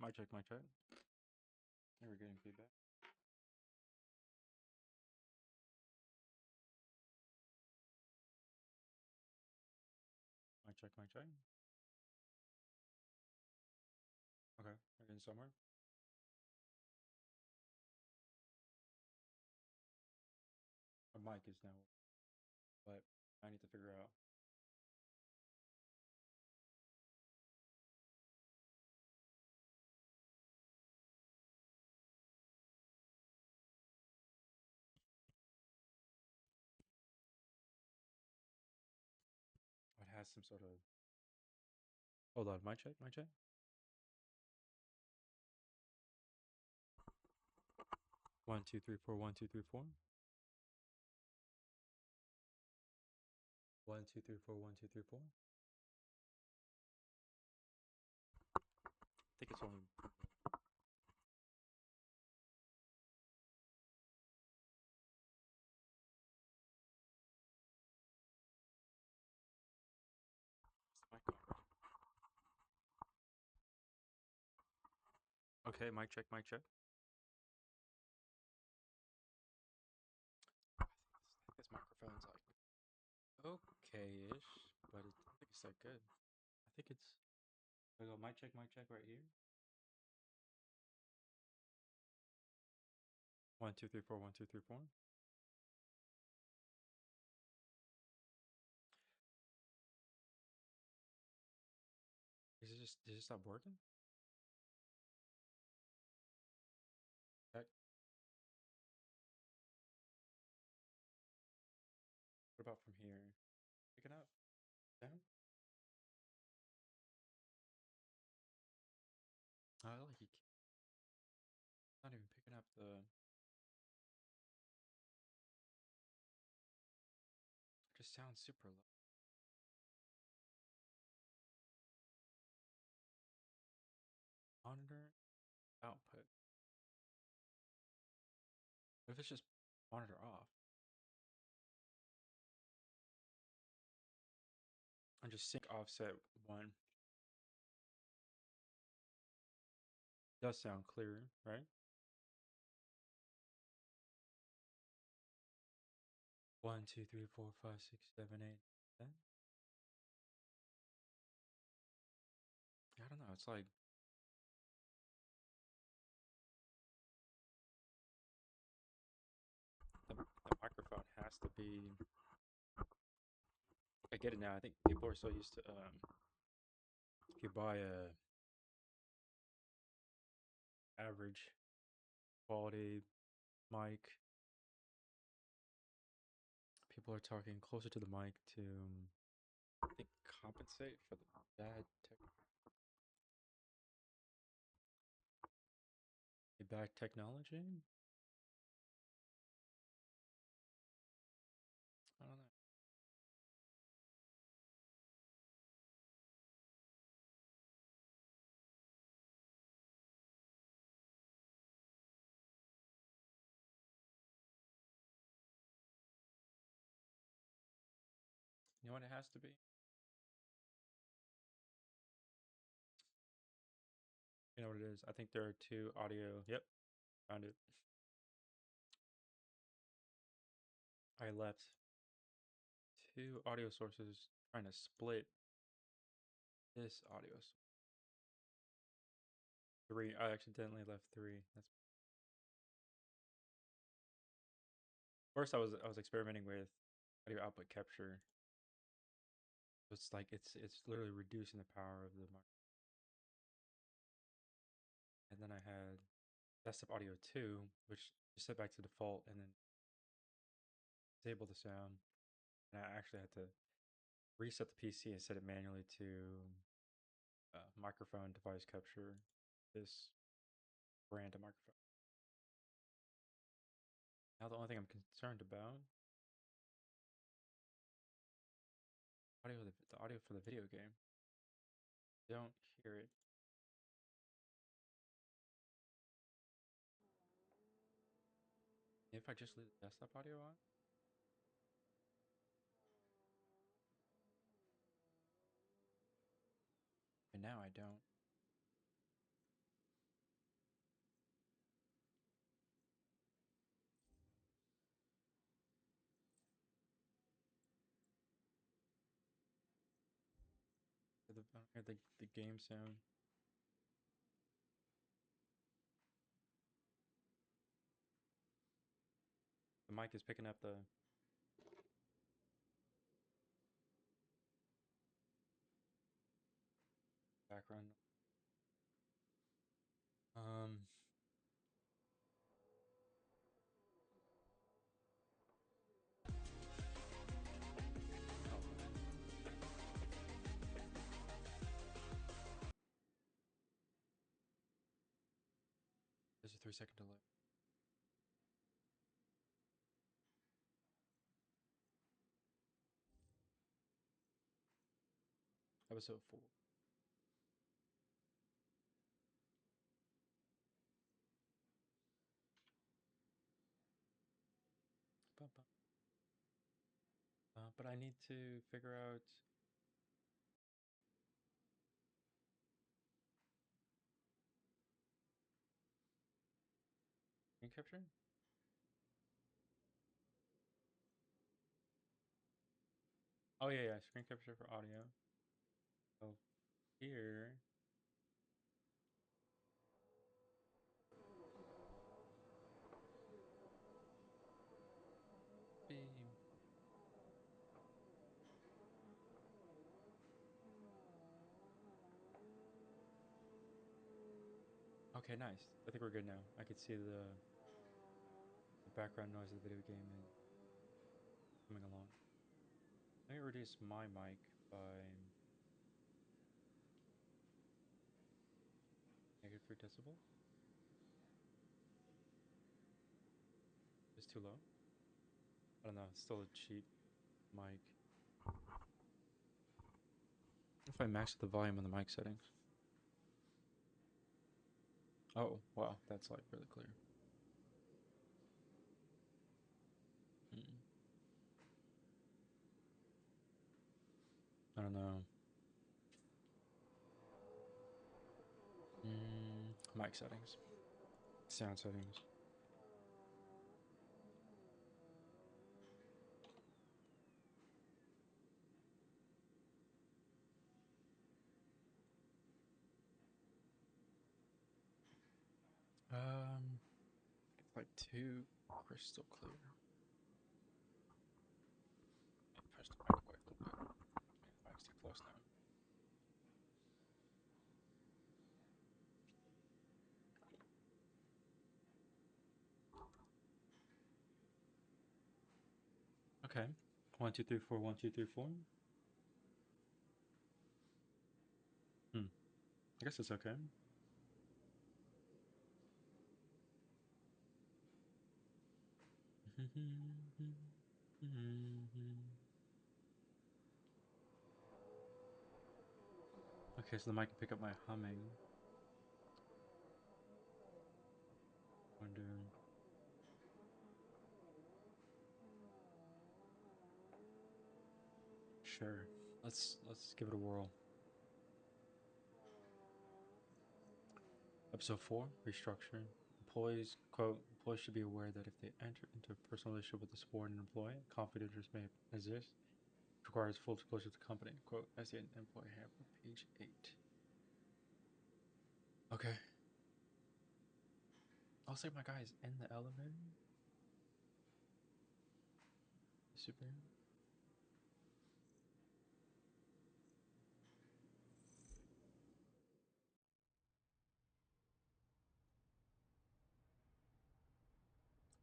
Mic check, mic check. Now we're getting feedback. Mic check, mic check. Okay, we're getting somewhere. My mic is now, but I need to figure out. It has some sort of. Hold on, mic check, mic check. 1, 2, 3, 4. 1, 2, 3, 4. 1, 2, 3, 4. 1, 2, 3, 4. I think it's only. Mic on. Okay, mic check, mic check. I think this microphone's like okay-ish, but I don't think it's that good. I think it's. I go mic check right here. 1, 2, 3, 4. 1, 2, 3, 4. Did it stop working? Check. What about from here? Pick it up. Down. Oh, like not even picking up the. It just sounds super low. Monitor output. What if it's just monitor off? And just sync offset 1. Does sound clearer, right? 1, 2, 3, 4, 5, 6, 7, 8, 10. I don't know. It's like the microphone has to be. I get it now. I think people are so used to if you buy a average quality mic, people are talking closer to the mic to I think compensate for the bad technology. I don't know. You know what it has to be? You know what it is? I think there are two audio. Yep, found it. I left two audio sources trying to split this audio. Three. I accidentally left three. That's first. I was experimenting with audio output capture. It's like it's literally reducing the power of the mic. And then I had desktop audio 2, which just set back to default and then disable the sound. And I actually had to reset the PC and set it manually to microphone device capture. This brand of microphone. Now the only thing I'm concerned about the audio for the video game. Don't hear it. If I just leave the desktop audio on, and now I don't. I don't hear the game sound. The mic is picking up the background. Um, there's a 3-second delay. Episode 4. But I need to figure out screen capture. Oh yeah, screen capture for audio. So here, beam. Okay, nice. I think we're good now. I could see the background noise of the video game and coming along. Let me reduce my mic by -3 decibels. It's too low. I don't know. It's still a cheap mic. If I max the volume on the mic settings. Oh wow, that's like really clear. Mm. I don't know. Mic settings. Sound settings. It's like too crystal clear. I pushed the mic away a little bit. Maybe the mic's too close now. Okay. 1, 2, 3, 4. 1, 2, 3, 4. I guess it's okay. Okay, so the mic can pick up my humming. Wonder. Sure. Let's give it a whirl. Episode 4, restructuring. Employees should be aware that if they enter into a personal relationship with a subordinate employee, conflict of interest may exist, which requires full disclosure to the company. Quote, as the employee handbook, page 8. Okay. I'll say my guy's in the elevator. Super.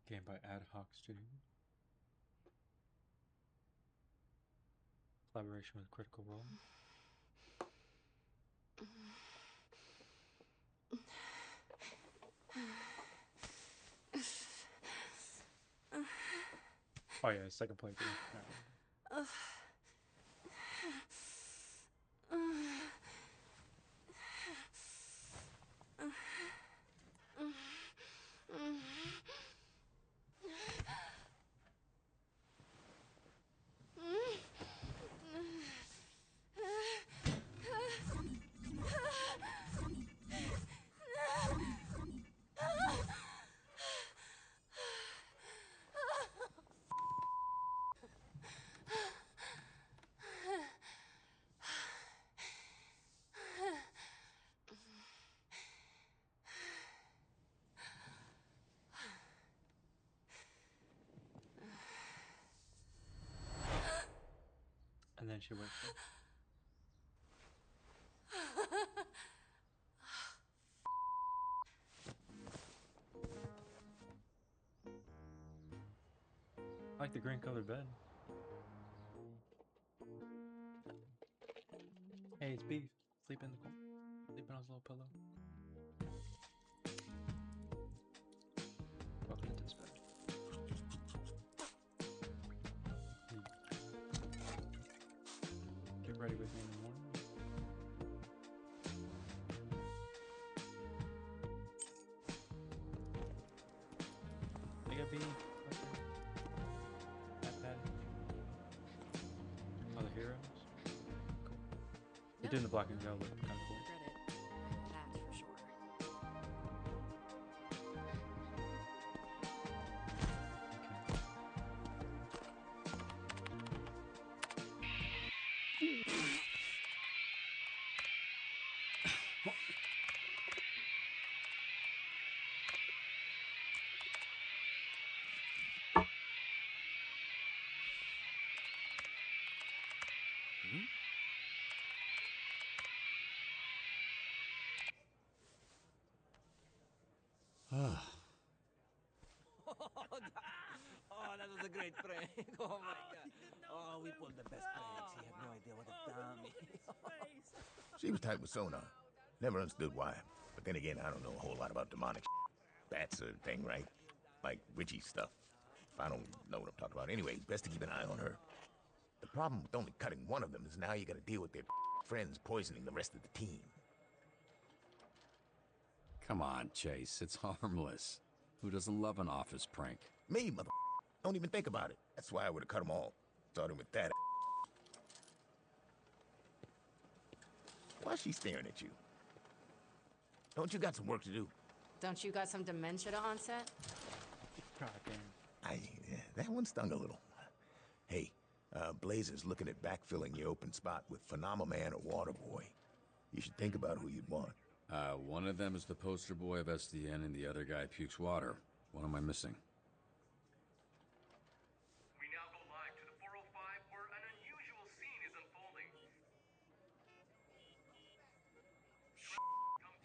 Game by AdHoc Studio. Collaboration with Critical Role. Oh yeah, second playthrough. And then she wakes up. I like the green colored bed. Hey, it's Beef. Sleeping in the corner. Sleeping on his little pillow. Welcome into this bed. Get ready with me in the morning. They got Beef. Other heroes. Cool. You're doing the black and yellow, kind of cool. Regret it. That's for sure. Oh, that was a great prank. Oh my god. Oh, we pulled the best pranks. You have no idea what a dummy. She was tight with Sonar. Never understood why. But then again, I don't know a whole lot about demonic. That's a thing, right? Like witchy stuff. I don't know what I'm talking about. Anyway, best to keep an eye on her. The problem with only cutting one of them is now you gotta deal with their friends poisoning the rest of the team. Come on, Chase. It's harmless. Who doesn't love an office prank? Me, mother. Don't even think about it. That's why I would've cut them all. Starting with that. Why's she staring at you? Don't you got some work to do? Don't you got some dementia to onset? God damn. That one stung a little. Hey, Blazer's looking at backfilling your open spot with Phenomenon or Waterboy. You should think about who you'd want. One of them is the poster boy of SDN and the other guy pukes water. What am I missing? We now go live to the 405 where an unusual scene is unfolding.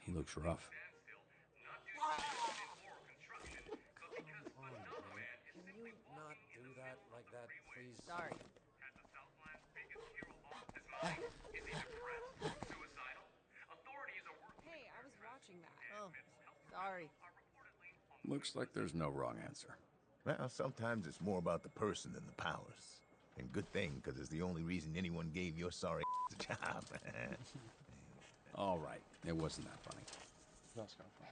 He looks rough. Not due to accident or construction, but because Phenomenon is Can simply you not walking do into that the like that, freeway. please? Sorry. As the Southland's biggest hero lost his mind, is he depressed? Suicidal? Authorities are working. Hey, I was watching that. Oh, sorry. Looks like there's no wrong answer. Well, sometimes it's more about the person than the powers. And good thing, because it's the only reason anyone gave your sorry a job. All right. It wasn't that funny. That's kind of fun.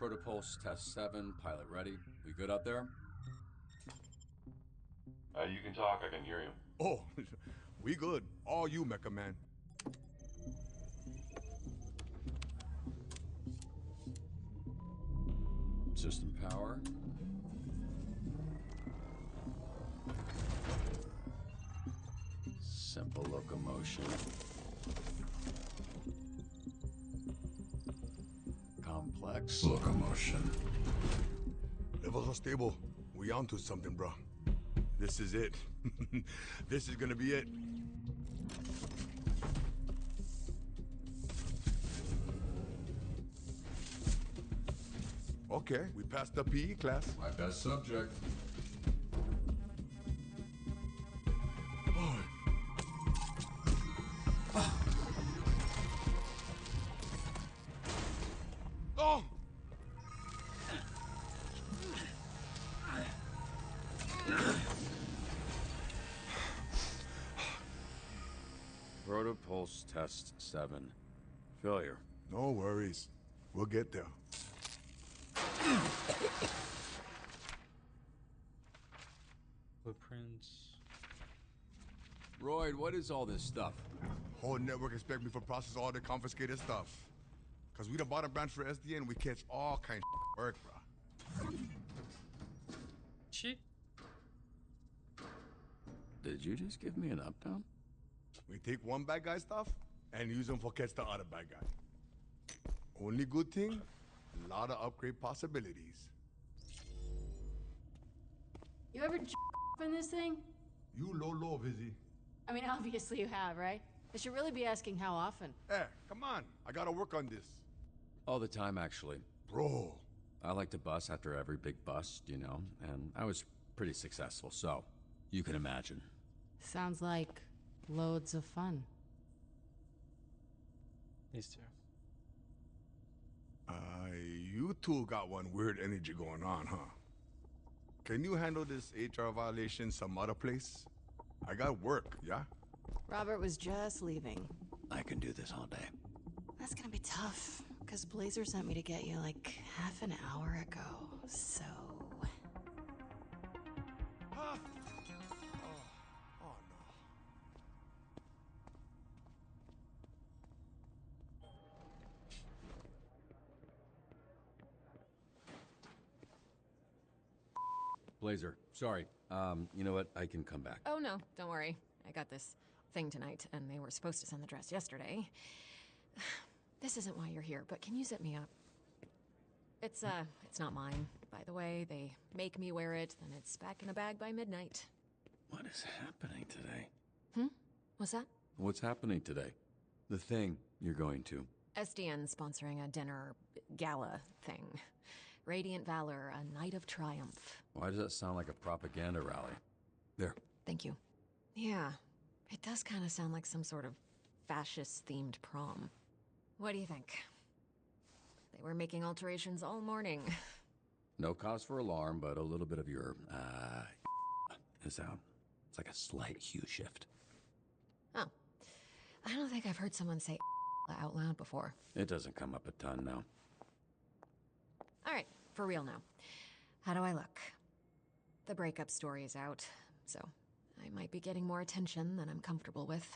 Protopulse test 7, pilot ready. We good out there? You can talk, I can hear you. Oh, we good. All you, Mecha Man. System power. Simple locomotion. Complex locomotion. Levels are stable. We onto something, bro. This is it. This is gonna be it. Okay, we passed the PE class. My best subject. Oh! Protopulse test 7. Failure. No worries. We'll get there. Blueprints. Royd, what is all this stuff? Whole network expect me to process all the confiscated stuff. Cause we the bottom branch for SDN, we catch all kinds of work, bro. Shit. Did you just give me an up-down? We take one bad guy stuff and use them for catch the other bad guy. Only good thing, a lot of upgrade possibilities. You ever in this thing? You low, Vizzy. I mean, obviously you have, right? I should really be asking how often. Hey, come on. I gotta work on this. All the time, actually. Bro. I like to bust after every big bust, you know, and I was pretty successful, so you can imagine. Sounds like loads of fun. These two. You two got one weird energy going on, huh? Can you handle this HR violation some other place? I got work, yeah? Robert was just leaving. I can do this all day. That's gonna be tough, because Blazer sent me to get you like half an hour ago, so... Huh? Oh no. Blazer, sorry. You know what? I can come back. Oh, no, don't worry. I got this thing tonight, and they were supposed to send the dress yesterday. This isn't why you're here, but can you zip me up? It's not mine, by the way. They make me wear it, then it's back in a bag by midnight. What is happening today? What's that? What's happening today? The thing you're going to. SDN sponsoring a dinner gala thing. Radiant Valor, a night of triumph. Why does that sound like a propaganda rally? There. Thank you. Yeah, it does kind of sound like some sort of fascist-themed prom. What do you think? They were making alterations all morning. No cause for alarm, but a little bit of your, is out. It's like a slight hue shift. Oh. I don't think I've heard someone say out loud before. It doesn't come up a ton now. All right, for real now. How do I look? The breakup story is out, so I might be getting more attention than I'm comfortable with.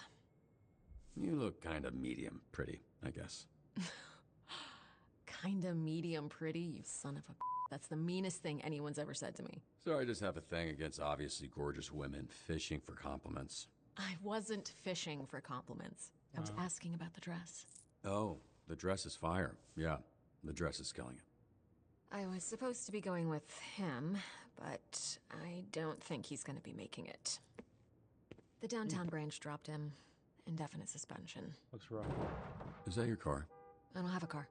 You look kind of medium pretty, I guess. Kinda medium pretty, you son of a... That's the meanest thing anyone's ever said to me. So I just have a thing against obviously gorgeous women fishing for compliments. I wasn't fishing for compliments. I was asking about the dress. Oh, the dress is fire. Yeah, the dress is killing it. I was supposed to be going with him, but I don't think he's gonna be making it. The downtown branch dropped him. Indefinite suspension. Looks rough. Is that your car? I don't have a car.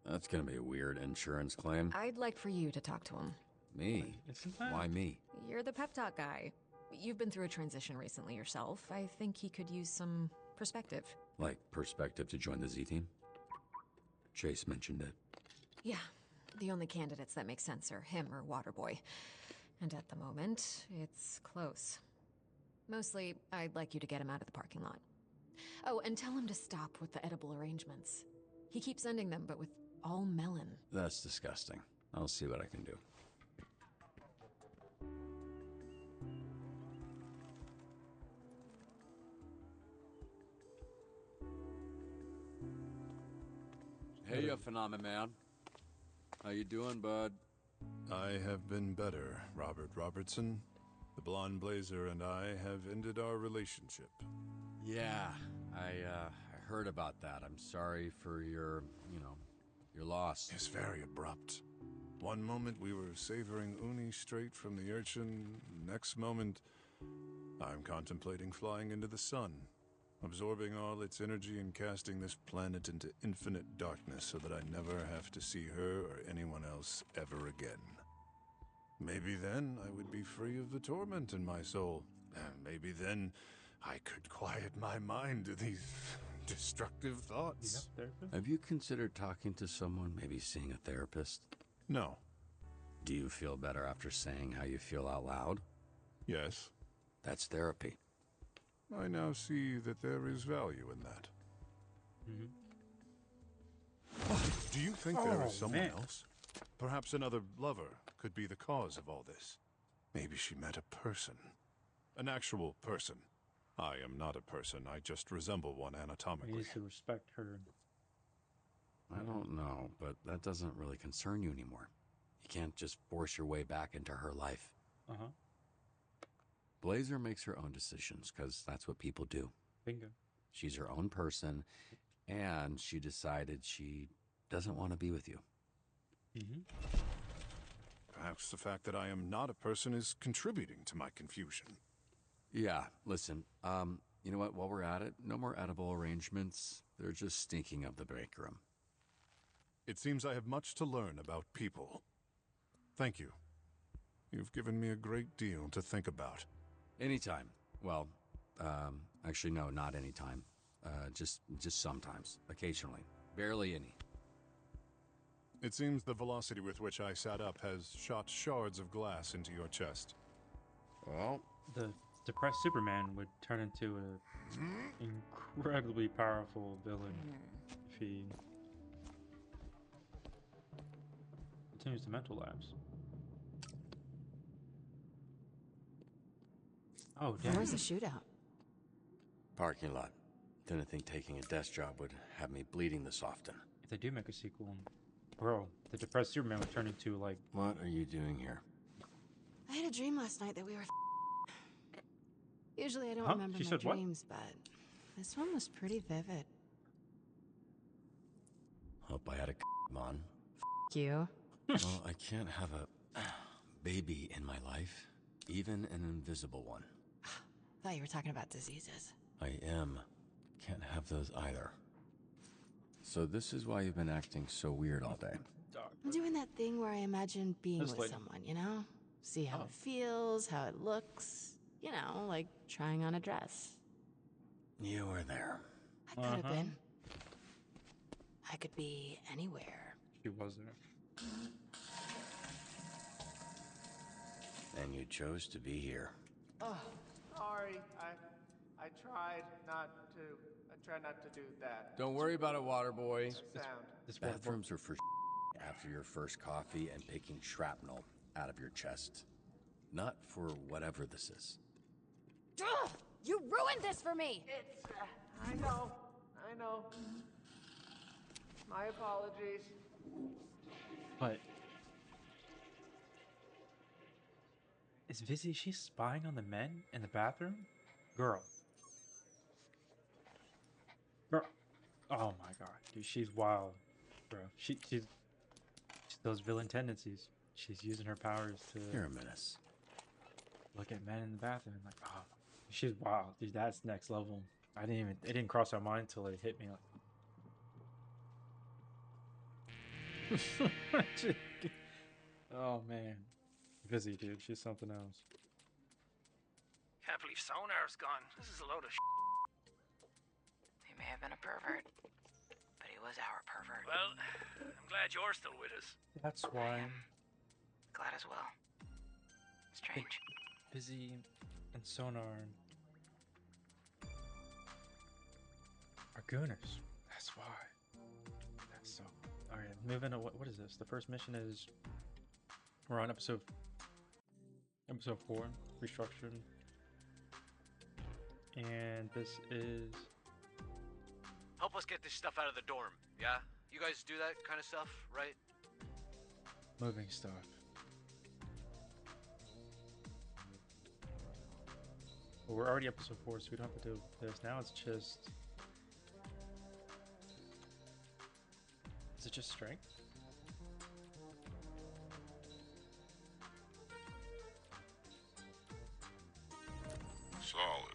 That's gonna be a weird insurance claim. I'd like for you to talk to him. Me? Isn't that? Why me? You're the pep talk guy. You've been through a transition recently yourself. I think he could use some perspective. Like perspective to join the Z team? Chase mentioned it. Yeah, the only candidates that make sense are him or Waterboy. And at the moment, it's close. Mostly, I'd like you to get him out of the parking lot. Oh, and tell him to stop with the edible arrangements. He keeps sending them, but with all melon. That's disgusting. I'll see what I can do. Hey, you phenomenon. How you doing, bud? I have been better, Robert Robertson. The blonde Blazer and I have ended our relationship. Yeah, I heard about that. I'm sorry for your, your loss. It's very abrupt. One moment we were savoring uni straight from the urchin. Next moment, I'm contemplating flying into the sun, absorbing all its energy and casting this planet into infinite darkness so that I never have to see her or anyone else ever again. Maybe then I would be free of the torment in my soul. And maybe then I could quiet my mind to these destructive thoughts. Have you considered talking to someone, maybe seeing a therapist? No. Do you feel better after saying how you feel out loud? Yes. That's therapy. I now see that there is value in that. Do you think there is someone else? Perhaps another lover could be the cause of all this. Maybe she met a person. An actual person. I am not a person, I just resemble one anatomically. You need to respect her. I don't know, but that doesn't really concern you anymore. You can't just force your way back into her life. Blazer makes her own decisions, because that's what people do. Bingo. She's her own person, and she decided she doesn't want to be with you. Perhaps the fact that I am not a person is contributing to my confusion. Yeah, listen, you know what, while we're at it, no more edible arrangements. They're just stinking up the break room. It seems I have much to learn about people. Thank you. You've given me a great deal to think about. Anytime. Well, actually, no, not anytime. Just sometimes, occasionally. Barely any. It seems the velocity with which I sat up has shot shards of glass into your chest. Well, The depressed Superman would turn into an incredibly powerful villain if he continues the mental lapse. Oh, damn. Where's the shootout? parking lot. Didn't think taking a desk job would have me bleeding this often. If they do make a sequel, bro, the depressed Superman would turn into like... What are you doing here? I had a dream last night that we were Usually I don't Huh? remember She my said what? dreams, but this one was pretty vivid. Hope I had a on. You? Well, I can't have a baby in my life, even an invisible one. Thought you were talking about diseases. I am. Can't have those either. So this is why you've been acting so weird all day. I'm doing that thing where I imagine being This with lady. someone, you know? See how Oh. it feels, how it looks. You know, like trying on a dress. You were there. I could have been. I could be anywhere. She wasn't. And you chose to be here. Oh, sorry. I tried not to. I tried not to do that. Don't worry about it, water boy. Sound. This Bathrooms are for after your first coffee and picking shrapnel out of your chest. Not for whatever this is. Ugh! You ruined this for me! It's, I know. My apologies. But is Vizzy? She's spying on the men in the bathroom, girl. Oh my god, dude, she's wild, bro. She's those villain tendencies. She's using her powers to. You're a menace. Look at men in the bathroom, like, oh, she's wild, dude. That's next level. It didn't cross our mind till it hit me. Like, oh man, Vizzy, dude, she's something else. Can't believe Sonar's gone. This is a load of He may have been a pervert, but he was our pervert. Well, I'm glad you're still with us. That's why Glad as well. Strange. Vizzy and Sonar are gooners. That's why. That's so. All right, moving to what is this? The first mission is we're on episode 4, restructured, and this is help us get this stuff out of the dorm. Yeah, you guys do that kind of stuff, right? moving stuff. Well, we're already episode 4, so we don't have to do this. Now it's just. Is it just strength? Solid.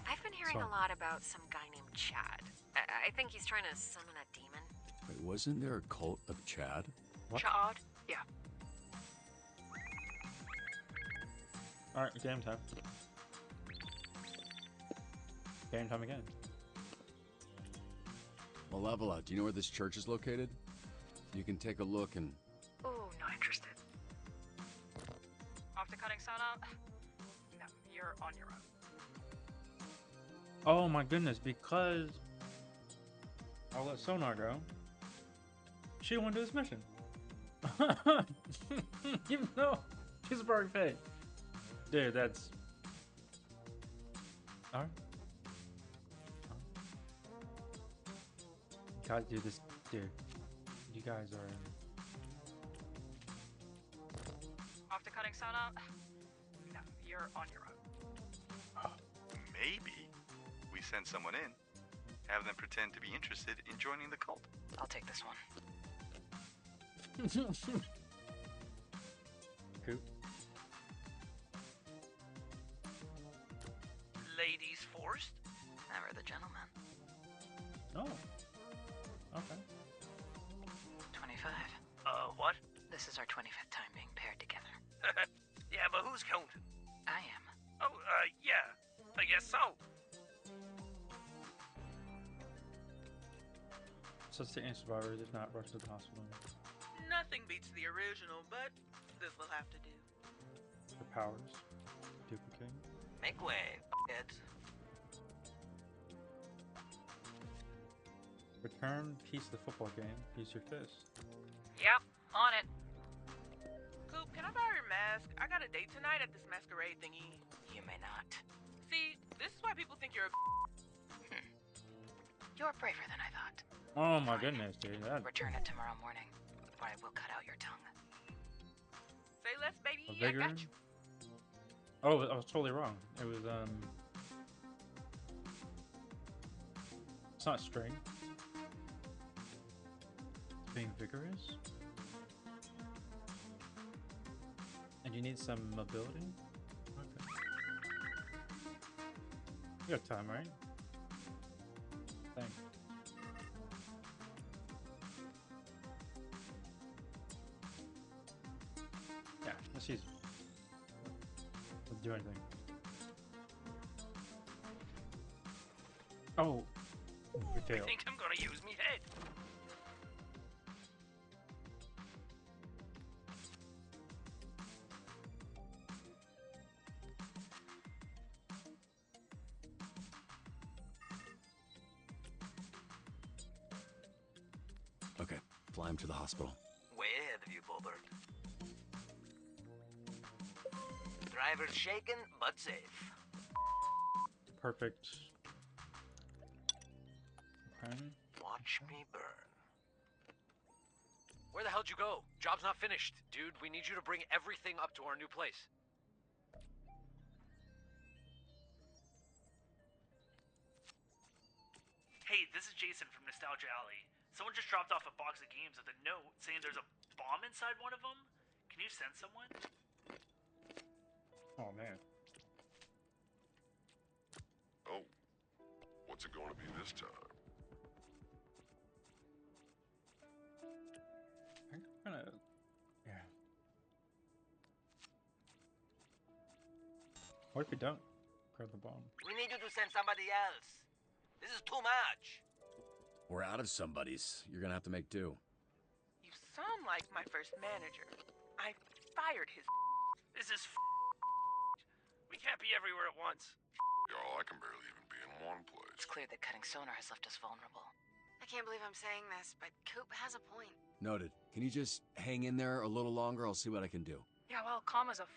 I've been hearing a lot about some guy named Chad. I think he's trying to summon a demon. Wait, wasn't there a cult of Chad? What? Chad? Yeah. Alright, game time. Game time again. Malevola, do you know where this church is located? You can take a look and... Oh, not interested. Off the cutting sauna? No, you're on your own. Oh my goodness, because I'll let Sonar go. She didn't want to do this mission. Even though she's a perfect fake. Dude, that's... Alright. Gotta do this, dude. You guys are... Off the cutting sauna? No, you're on your own. Maybe we send someone in have them pretend to be interested in joining the cult. I'll take this one. Coop. Ladies first? Never the gentleman. Oh. Okay. 25. What? This is our 25th time being paired together. Yeah, but who's counting? I am. Oh, yeah. I guess so. Sustained survivor did not rush to the hospital. Nothing beats the original, but this will have to do. The powers. Duplicate. Make way, kids. Return piece of the football game. Use your fist. Yep, on it. Coop, can I borrow your mask? I got a date tonight at this masquerade thingy. You may not. See, this is why people think you're a You're braver than I thought. Oh my goodness, dude. That... Return it tomorrow morning, or I will cut out your tongue. Say less, baby. A I vigor? got you. Oh, I was totally wrong. It was, It's not strength. It's being vigorous. And you need some mobility? Okay. You got time, right? Thanks. Yeah, let's use it. Let's do anything. Oh, we I failed. think I'm gonna use me head. Okay, fly him to the hospital. Way ahead of you, Bobert. Driver's shaken, but safe. Perfect. Okay. Watch me burn. Where the hell'd you go? Job's not finished. Dude, we need you to bring everything up to our new place. Hey, this is Jason from Nostalgia Alley. Someone just dropped off a box of games with a note saying there's a bomb inside one of them. Can you send someone? Oh man. Oh, what's it going to be this time? I'm gonna... Yeah. What if we don't grab the bomb? We need you to send somebody else. This is too much. We're out of somebody's. You're gonna have to make do. You sound like my first manager. I fired his. This is We can't be everywhere at once. Y'all, I can barely even be in one place. It's clear that cutting sonar has left us vulnerable. I can't believe I'm saying this, but Coop has a point. Noted. Can you just hang in there a little longer? I'll see what I can do. Yeah, well, comma's a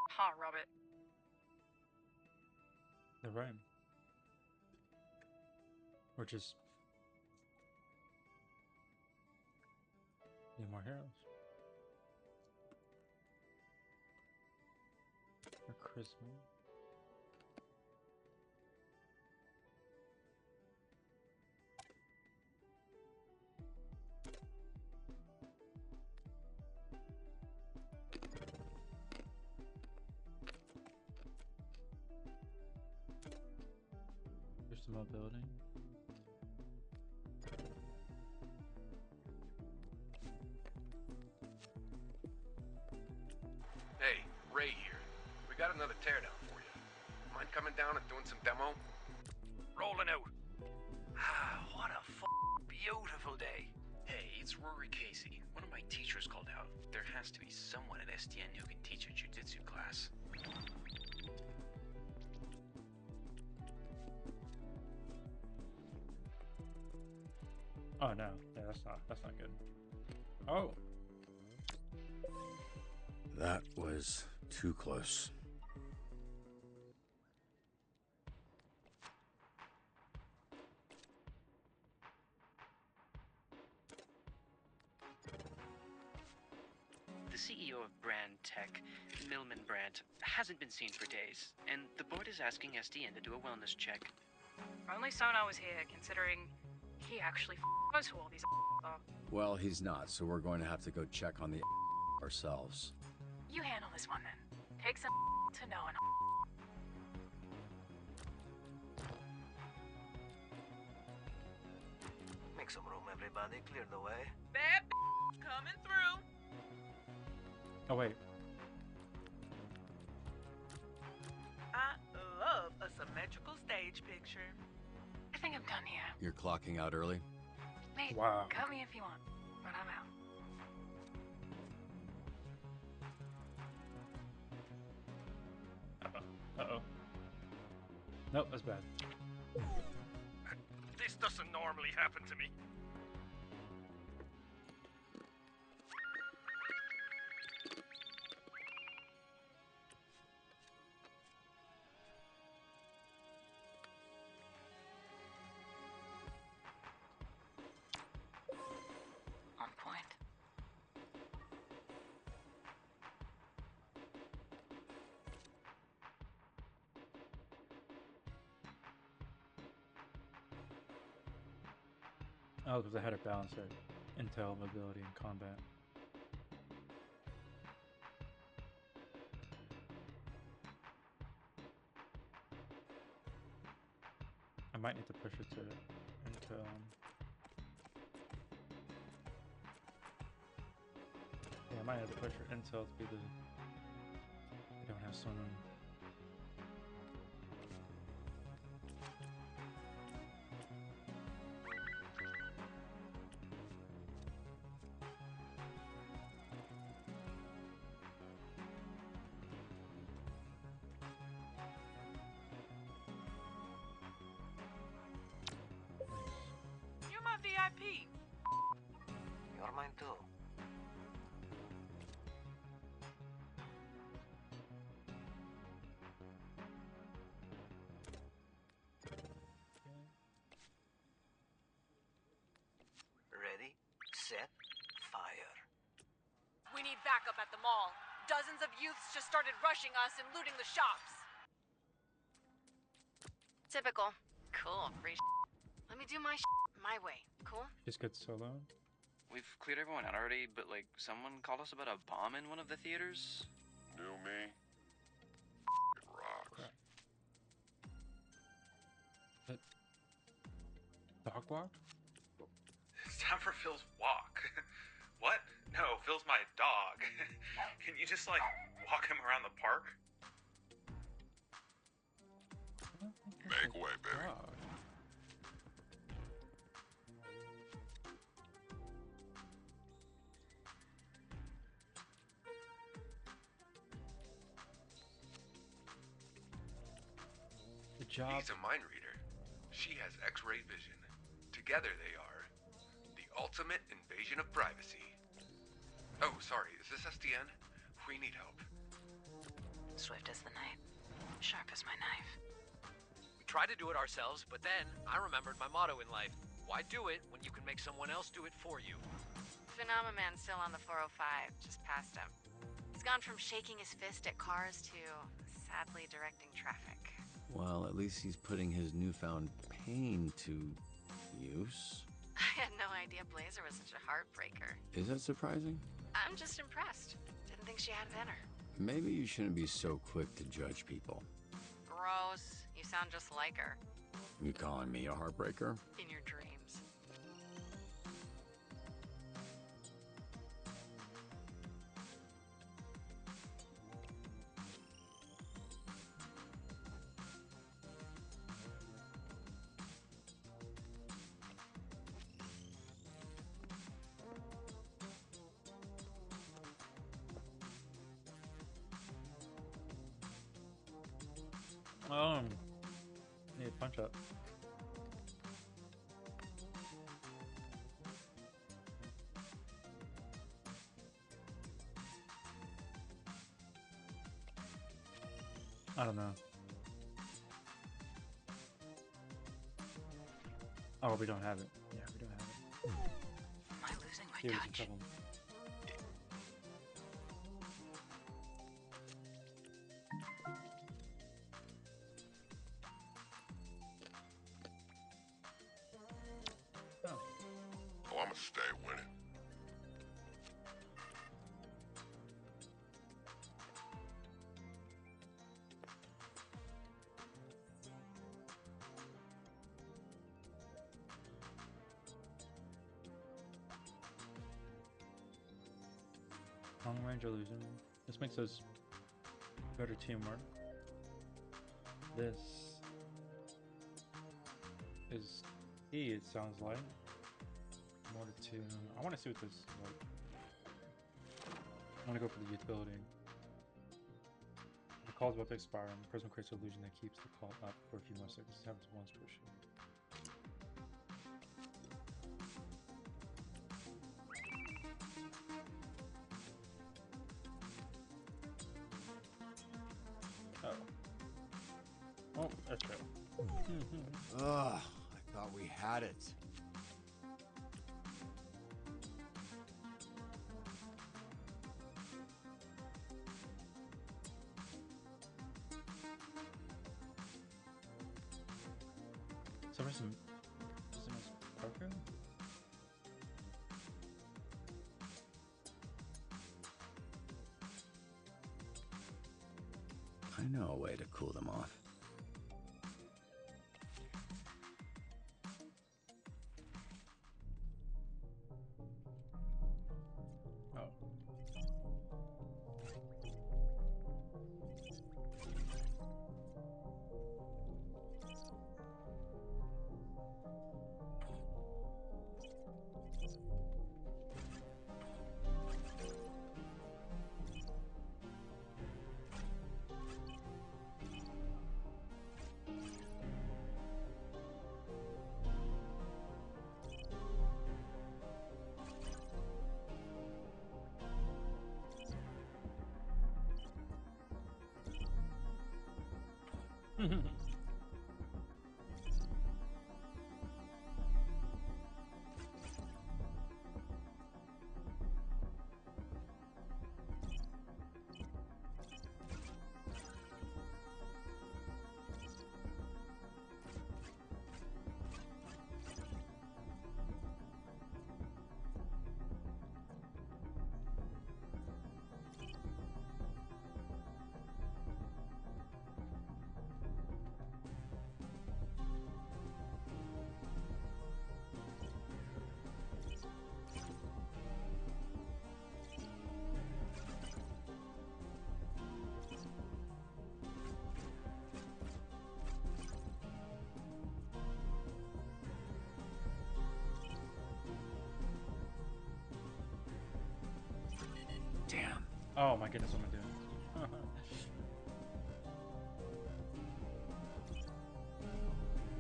ha, Robert. They're right. Or just... Need more heroes. Or charisma. Here's the mobility. Hey, Ray here. We got another teardown for you. Mind coming down and doing some demo? Rolling out. What a beautiful day. Hey, it's Rory Casey. One of my teachers called out. There has to be someone at SDN who can teach a jiu-jitsu class. Oh no, yeah, that's not good. Oh. That was too close. The CEO of Brand Tech, Millman Brandt, hasn't been seen for days, and the board is asking SDN to do a wellness check. only Sona was here, considering he actually knows who all these are. Well, he's not, so we're going to have to go check on the ourselves. You handle this one then. Take some to know and Make some room, everybody. Clear the way. Bad coming through. Oh wait. I love a symmetrical stage picture. I think I'm done here. You're clocking out early? Mate, Wow. cut me if you want, but I'm out. Uh-oh. Nope, that's bad. This doesn't normally happen to me. On point. Oh, because I had it balanced at intel, mobility, and combat. I might need to push it to intel. Yeah, I might have to push her intel to be the. I don't have someone. You're my VIP. You're mine too. Ready, set, fire. We need backup at the mall. Dozens of youths just started rushing us and looting the shops. Typical. Cool, free Let me do my my way. Cool? Just good solo. We've cleared everyone out already, but like, someone called us about a bomb in one of the theaters? New me? It rocks. Crap. Dog walk? It's time for Phil's walk. What? No, Phil's my dog. Can you just, like, walk him around the park? Make way, baby. The job. He's a mind reader. She has X-ray vision. Together they are the ultimate invasion of privacy. Oh, sorry, is this SDN? We need help. Swift as the night. Sharp as my knife. We tried to do it ourselves, but then I remembered my motto in life. Why do it when you can make someone else do it for you? Phenomenon still on the 405, just past him. He's gone from shaking his fist at cars to sadly directing traffic. Well, at least he's putting his newfound pain to use. I had no idea Blazer was such a heartbreaker. Is that surprising? I'm just impressed. Didn't think she had it in her. Maybe you shouldn't be so quick to judge people. Gross. You sound just like her. You calling me a heartbreaker? In your dreams. Need a punch up. I don't know. Oh, we don't have it. Yeah, we don't have it. Am I losing my Here's touch? the trouble. I'ma stay winning. Long range illusion. This makes us better teamwork. This is E, it sounds like. In order to, I want to see what this is like. I want to go for the utility. The call is about to expire, and the prism creates an illusion that keeps the call up for a few more seconds. This happens once per shift. Oh, that's right. Ugh, I thought we had it. So there's some Parker? I know a way to cool them off. Damn. Oh my goodness, what am I doing?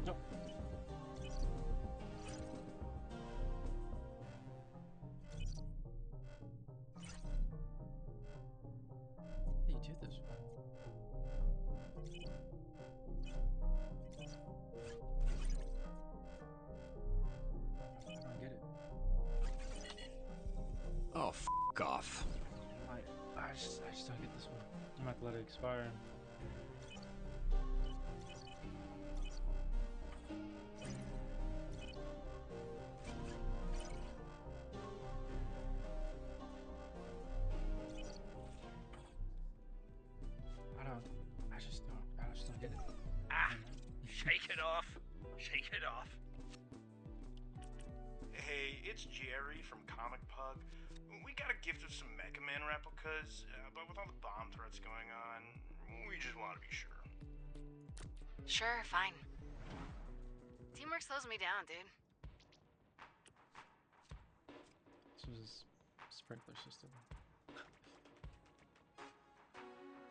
Nope. How do you do this? I don't get it. Oh, f off. I just don't get this one. I'm about to let it expire. I just don't get it. Ah! Shake it off. Shake it off. Hey, it's Jerry from Comic Pug. We got a gift of some Mega Man replicas, but with all the bomb threats going on, we just want to be sure. Sure, fine. Teamwork slows me down, dude. This was a sprinkler system.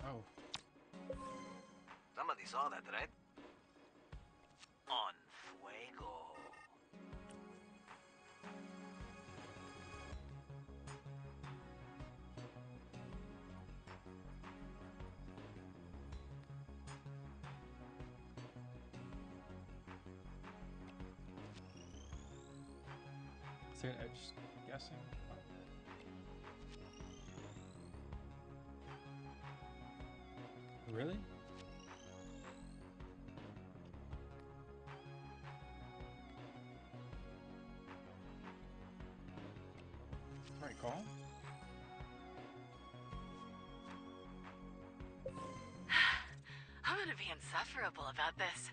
Oh. Somebody saw that, right? On fuego. Second edge guessing. Really? call? I'm gonna be insufferable about this.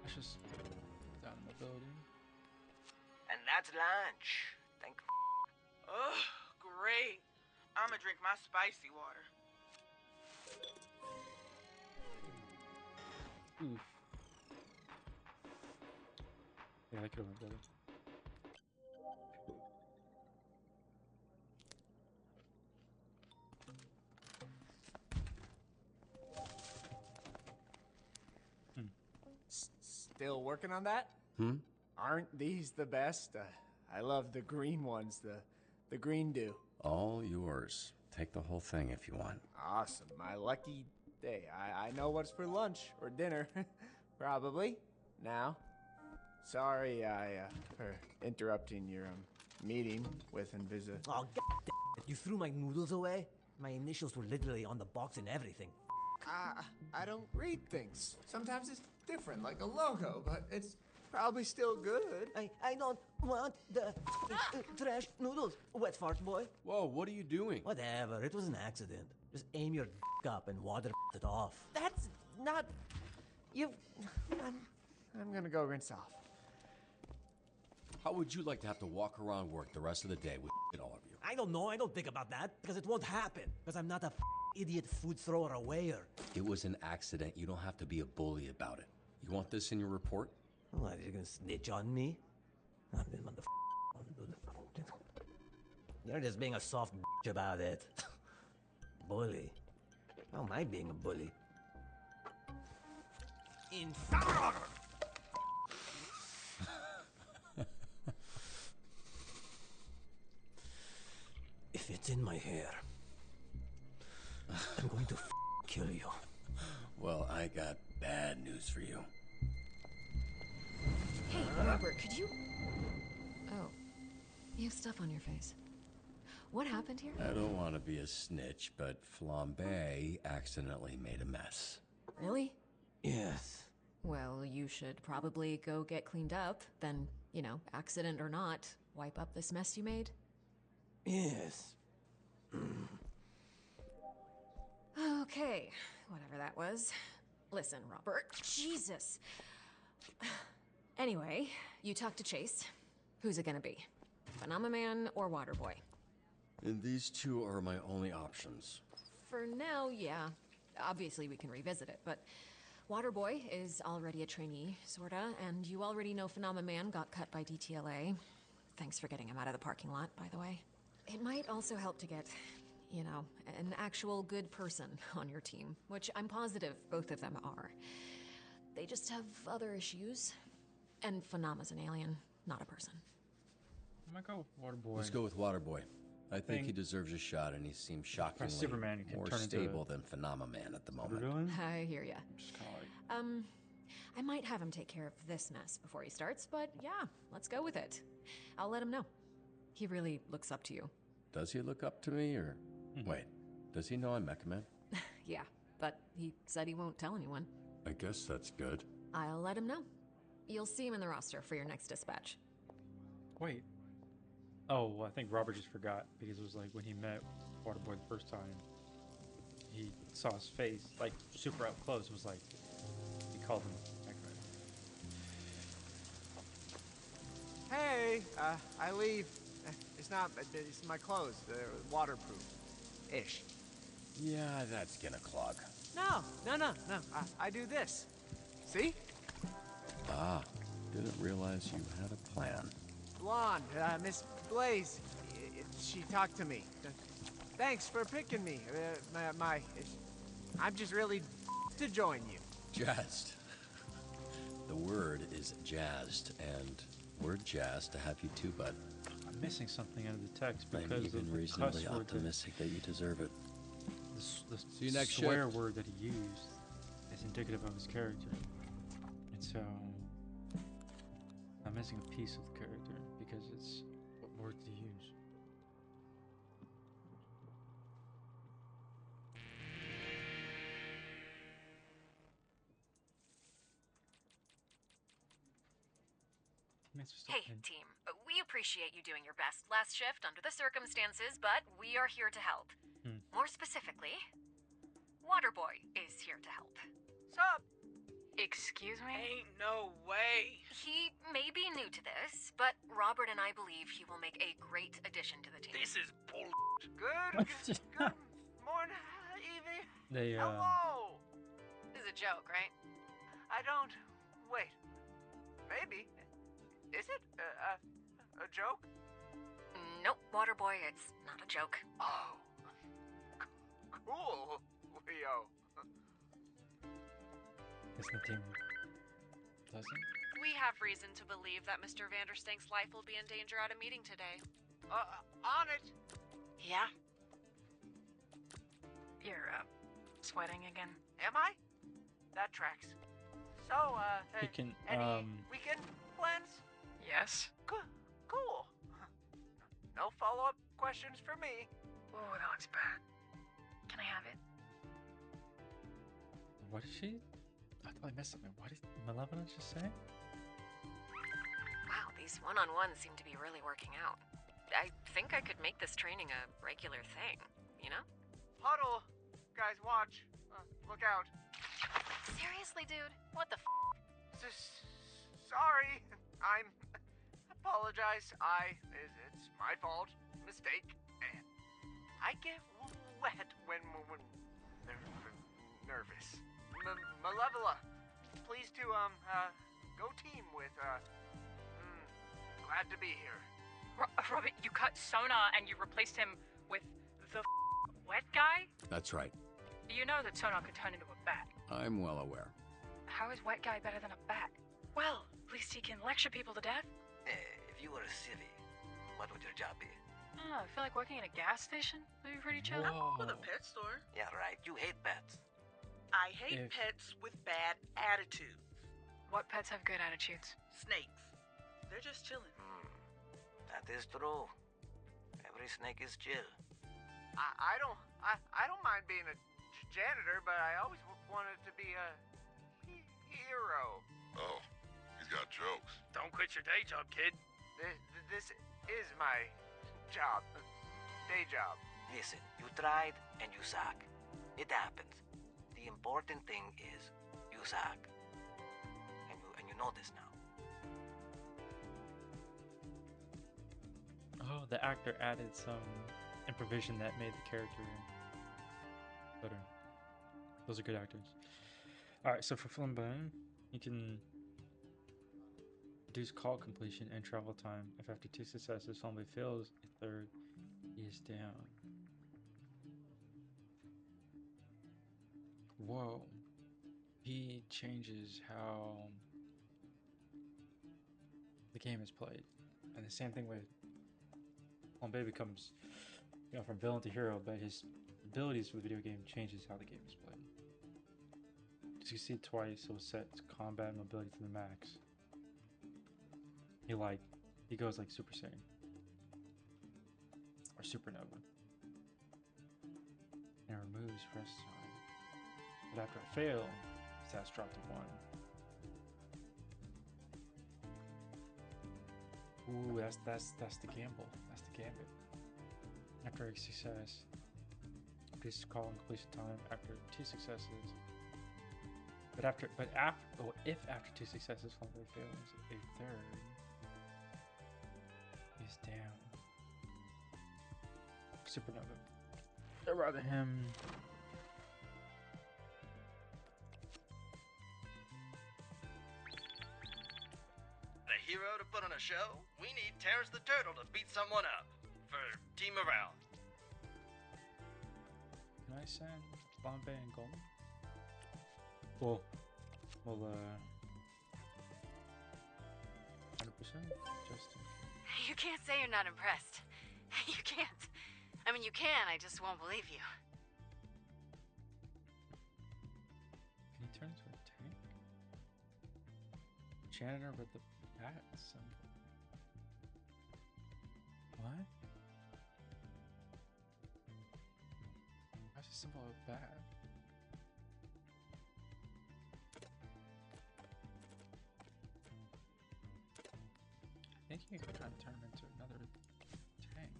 Let's just down mobility. And that's lunch. Thank. Ugh, great. I'm gonna drink my spicy water. Oof. Yeah, that could have went better. Still working on that? Aren't these the best? I love the green ones, the green dew. All yours. Take the whole thing if you want. Awesome. My lucky day. I know what's for lunch or dinner. Probably. Now. Sorry, for interrupting your meeting with Invisa. Oh, God damn it. You threw my noodles away? My initials were literally on the box and everything. I don't read things. Sometimes it's different, like a logo, but it's probably still good. I don't want the trash noodles, wet fart boy. Whoa, what are you doing? Whatever, it was an accident. Just aim your up and water it off. That's not... You... I'm gonna go rinse off. How would you like to have to walk around work the rest of the day with all of you? I don't know, I don't think about that, because it won't happen. Because I'm not a idiot food thrower awayer. It was an accident. You don't have to be a bully about it. You want this in your report? What, are you gonna snitch on me? You're just being a soft bitch about it. Bully? How am I being a bully? Infernal! If it's in my hair, I'm going to kill you. Well, I got bad news for you. Hey, Robert, could you... Oh. You have stuff on your face. What happened here? I don't want to be a snitch, but Flambe accidentally made a mess. Really? Yes. Well, you should probably go get cleaned up, then, you know, accident or not, wipe up this mess you made. Yes. Okay, whatever that was. Listen, Robert. Jesus. Anyway, you talked to Chase. Who's it gonna be? Phenomenon or Waterboy? And these two are my only options. For now, yeah. Obviously, we can revisit it, but Waterboy is already a trainee, sorta, and you already know Phenomenon got cut by DTLA. Thanks for getting him out of the parking lot, by the way. It might also help to get, you know, an actual good person on your team, which I'm positive both of them are. They just have other issues. And Phenoma's an alien, not a person. I might go with Waterboy. Let's go with Waterboy. I think he deserves a shot, and he seems shockingly Superman, you can more turn into stable than Phenomenon at the moment. I hear ya. Just kind of like... I might have him take care of this mess before he starts, but yeah, let's go with it. I'll let him know. He really looks up to you. Does he look up to me, or... Wait, does he know I'm Mecha Man? Yeah, but he said he won't tell anyone. I guess that's good. I'll let him know. You'll see him in the roster for your next dispatch. Wait. Oh, well, I think Robert just forgot, because it was like when he met Waterboy the first time, he saw his face, like, super up close. It was like, he called him Mecha Man. Hey, I leave. It's my clothes. They're waterproof-ish. Yeah, that's gonna clog. No. I do this. See? Ah, didn't realize you had a plan. Blonde, Miss Blaze. She talked to me. Thanks for picking me. I'm just really to join you. Jazzed. The word is jazzed, and we're jazzed to have you too, bud. I'm missing something out of the text because I'm even of the reasonably cuss word optimistic that you deserve it. The See you next swear shift. word that he used is indicative of his character. And so I'm missing a piece of the character because it's what word to use. Teammates are still Hey, in. team. We appreciate you doing your best last shift under the circumstances, but we are here to help. More specifically, Waterboy is here to help. Sup? Excuse me? Ain't no way. He may be new to this, but Robert and I believe he will make a great addition to the team. This is bull. Good morning, evening. They Hello. This is a joke, right? I don't. Wait. Maybe. Is it a joke? Nope, Waterboy, it's not a joke. Oh. Cool, Leo. Isn't the team doesn't? We have reason to believe that Mr. Vanderstank's life will be in danger at a meeting today. On it. Yeah. You're, sweating again. Am I? That tracks. So, You can any weekend plans? Yes. Cool. No follow-up questions for me. Oh, that looks bad. Can I have it? What did she? I thought I missed something. What did Malevolence just say? Wow, these one-on-ones seem to be really working out. I think I could make this training a regular thing, you know? Huddle. Guys, watch. Look out. Seriously, dude? What the Sorry. Apologize. It's my fault. Mistake. I get wet when nervous. Malevola, please to go team with glad to be here. Robert, you cut Sonar and you replaced him with the wet guy? That's right. You know that Sonar could turn into a bat. I'm well aware. How is wet guy better than a bat? Well, at least he can lecture people to death. If you were a civvy, what would your job be? Oh, I feel like working at a gas station. That'd be pretty chill. With a pet store. Yeah, right. You hate pets. I hate pets with bad attitudes. What pets have good attitudes? Snakes. They're just chilling. That is true. Every snake is chill. I don't mind being a janitor, but I always wanted to be a hero. Oh, he's got jokes. Don't quit your day job, kid. This is my job. Day job. Listen, you tried and you suck. It happens. The important thing is you suck. And you know this now. Oh, the actor added some improvisation that made the character better. Those are good actors. Alright, so for Flimban, you can reduce call completion and travel time. If after 2 successes, Flimban fails, a third is down. Whoa. He changes how the game is played. And the same thing with Flambe becomes, from villain to hero, but his abilities for the video game changes how the game is played. As you see twice, he'll set combat mobility to the max. He goes like Super Saiyan. Or Supernova. And it removes rest time. But after I fail, stats drop to 1. Ooh, that's the gamble. That's the gambit. After a success, increase call and completion time after 2 successes. If after 2 successes, Flambe fails, a third is down. Supernova. I'd rather him. A hero to put on a show? We need Terrence the Turtle to beat someone up. For team morale. Can I send Flambe and Golem? Well, 100%? Just You can't say you're not impressed. You can't. I mean, you can, I just won't believe you. Can he turn into a tank? Janitor with the bat symbol. What? Why's the symbol of a bat? he can kind of turn him into another tank.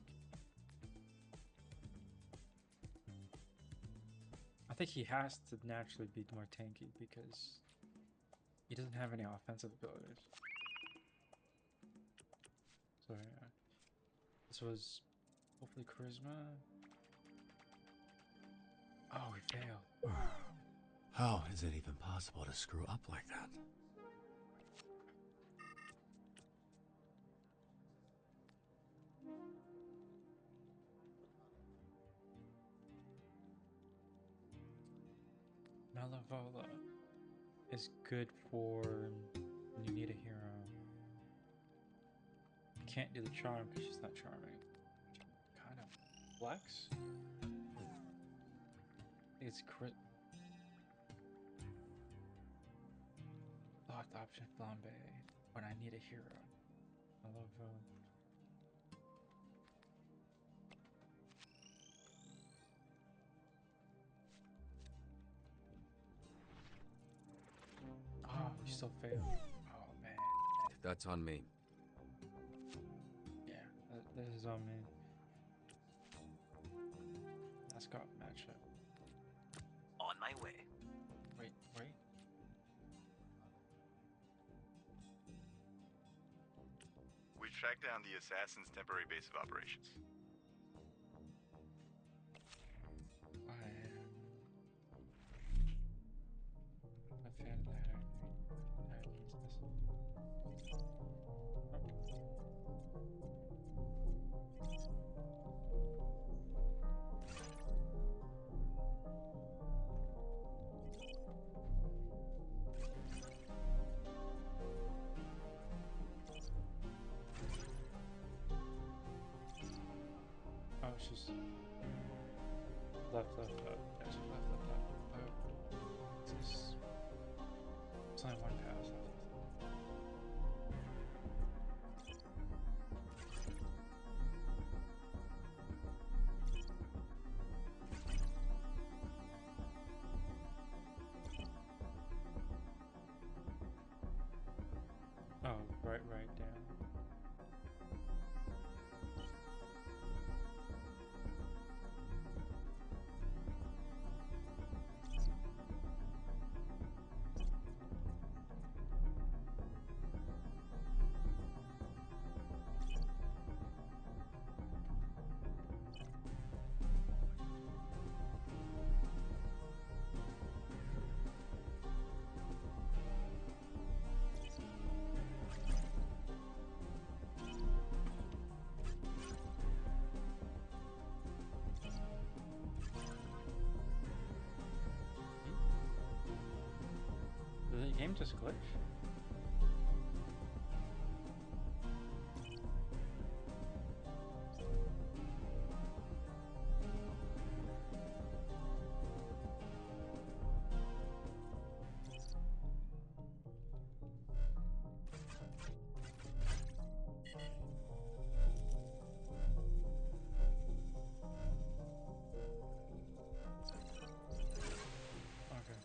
I think he has to naturally be more tanky because he doesn't have any offensive abilities. So yeah, this was hopefully charisma. Oh, we failed. How is it even possible to screw up like that? Malavola is good for when you need a hero. You can't do the charm because she's not charming. Kind of flex. It's crit. Locked option flambe when I need a hero. Malavola. Oh, we still failed. Oh man. That's on me. Yeah, this is on me. Mascot matchup. On my way. Wait. We've tracked down the assassin's temporary base of operations. I am a fan of the hack. Hack is this. Oh, she's left. Yeah, she's left. It's only one pass left. Oh, right down. Did the game just glitch? Okay.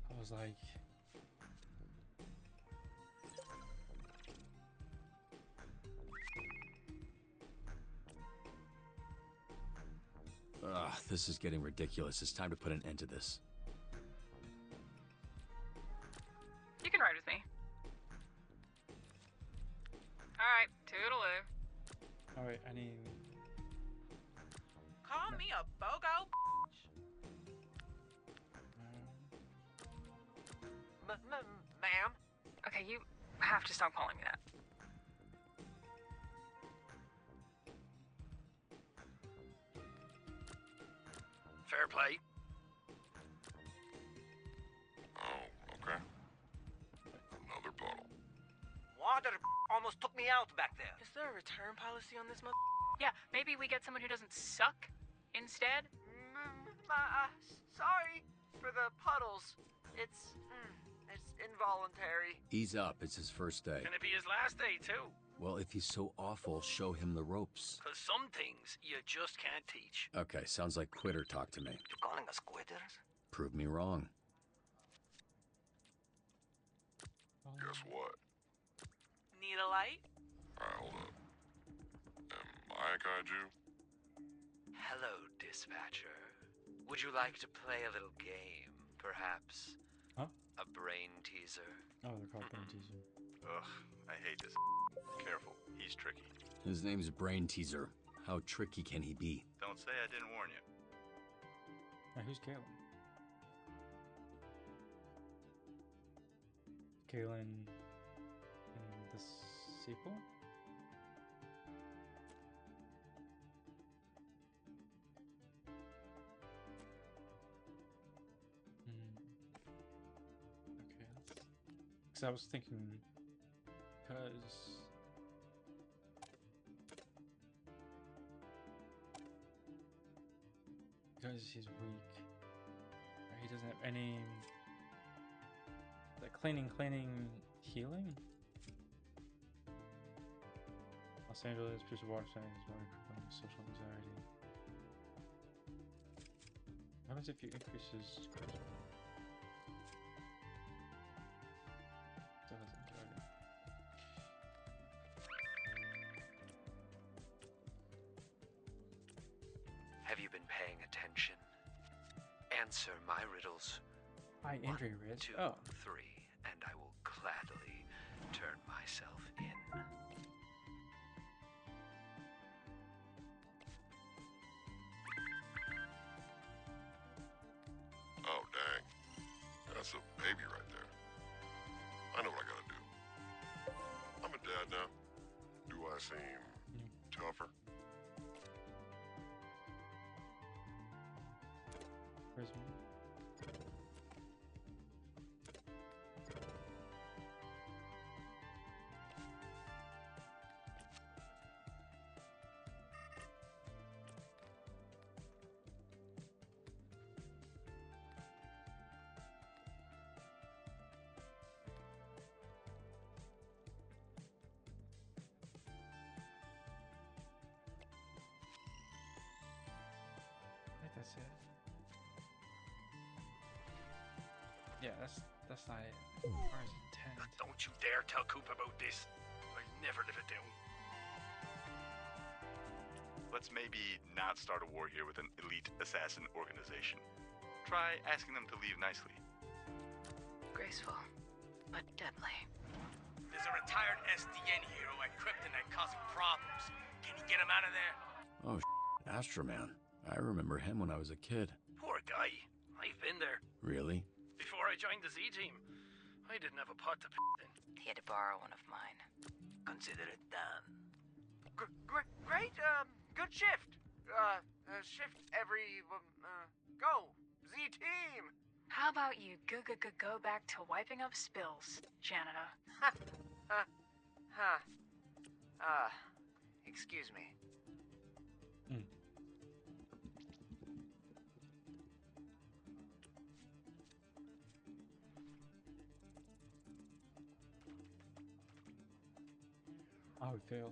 I was like... Ugh, this is getting ridiculous. It's time to put an end to this. You can ride with me. Alright, toodaloo. Alright, I need... Call me a BOGO Ma'am? Okay, you have to stop calling me that. Fair play. Oh, okay. Another bottle. Water almost took me out back there. Is there a return policy on this mother? Yeah, maybe we get someone who doesn't suck instead? Sorry for the puddles. It's involuntary. Ease up. It's his first day. Gonna be his last day, too. Well, if he's so awful, show him the ropes. Because some things you just can't teach. Okay, sounds like quitter talk to me. You calling us quitters? Prove me wrong. Guess what? Need a light? Alright, hold up. Am I a kaiju? Hello, dispatcher. Would you like to play a little game, perhaps? Huh? A brain teaser? Oh, they're called brain teaser. Ugh, I hate this. Careful, he's tricky. His name's Brain Teaser. How tricky can he be? Don't say I didn't warn you. Now, who's Galen? Galen in the sequel? Okay, because I was thinking, because he's weak, he doesn't have any cleaning, healing. Los Angeles, producer water science, social anxiety. What happens if you increase his charisma? Still hasn't started. Have you been paying attention? Answer my riddles. High injury risk. 2, 3, and I will gladly turn myself in. Oh, dang. That's a baby right there. I know what I gotta do. I'm a dad now. Do I seem tougher? Charisma. I think that's it. Yeah, that's not it. Ours is 10. Don't you dare tell Coop about this. I'll never live it down. Let's maybe not start a war here with an elite assassin organization. Try asking them to leave nicely. Graceful, but deadly. There's a retired SDN hero at Kryptonite causing problems. Can you get him out of there? Oh, Astroman. I remember him when I was a kid. Poor guy. I've been there. Really? Before I joined the Z team, I didn't have a pot to piss in. He had to borrow one of mine. Consider it done. Great, good shift. Shift every, go. Z team. How about you go back to wiping up spills, janitor? Excuse me. Oh, we failed.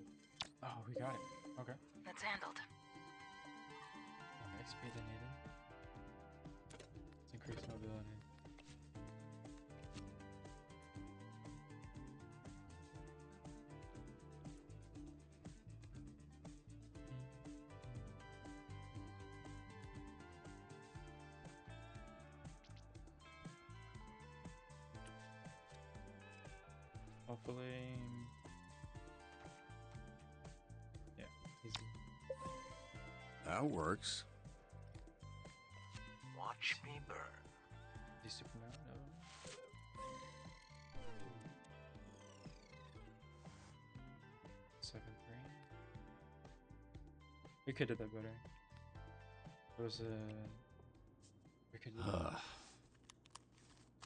Oh, we got it. Okay. That's handled. XP needed. Let's increase mobility. Hopefully. Yeah, easy. That works. Watch me burn. The Superman? No. 7-3. We could have done that better. There was a. We could do that.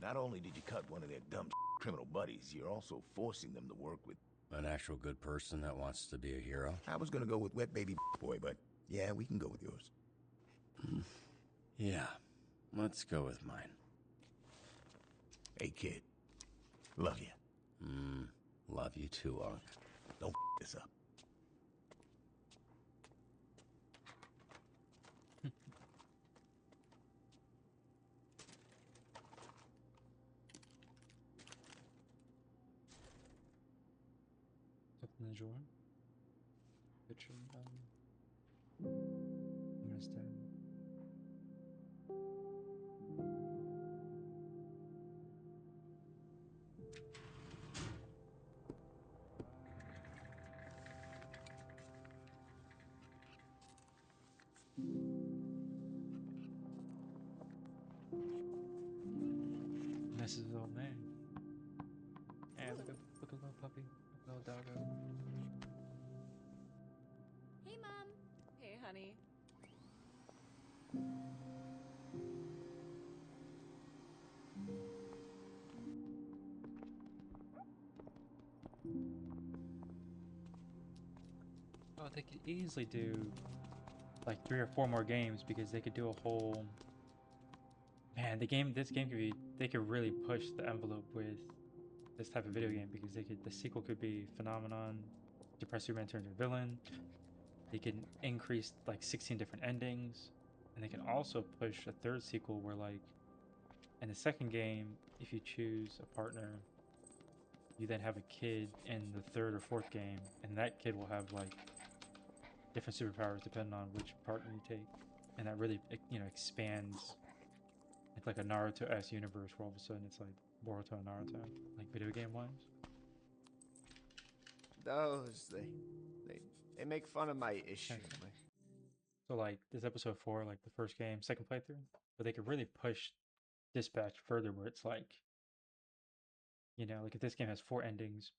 Not only did you cut one of their dumb criminal buddies, you're also forcing them to work with An actual good person that wants to be a hero? I was gonna go with Wet Baby Boy, but yeah, we can go with yours. Yeah, let's go with mine. Hey, kid. Love you. Love you too, Unc. Don't this up. enjoy. Kitchen, I'm gonna stand. This is old man. Hey, look at little puppy, little doggo. Hey, Mom. Hey, honey. Oh, they could easily do like 3 or 4 more games because they could do a whole. Man, this game could be. They could really push the envelope with this type of video game because the sequel could be Phenomenon, Depress Superman turns into a villain. They can increase like 16 different endings, and they can also push a third sequel where like in the second game, if you choose a partner, you then have a kid in the third or fourth game, and that kid will have like different superpowers depending on which partner you take, and that really expands. It's like a Naruto-esque universe where all of a sudden it's like Boruto and Naruto, like video game wise. Those they make fun of my issue. So like this episode 4, like the first game, second playthrough, but they could really push Dispatch further where it's like, like if this game has 4 endings,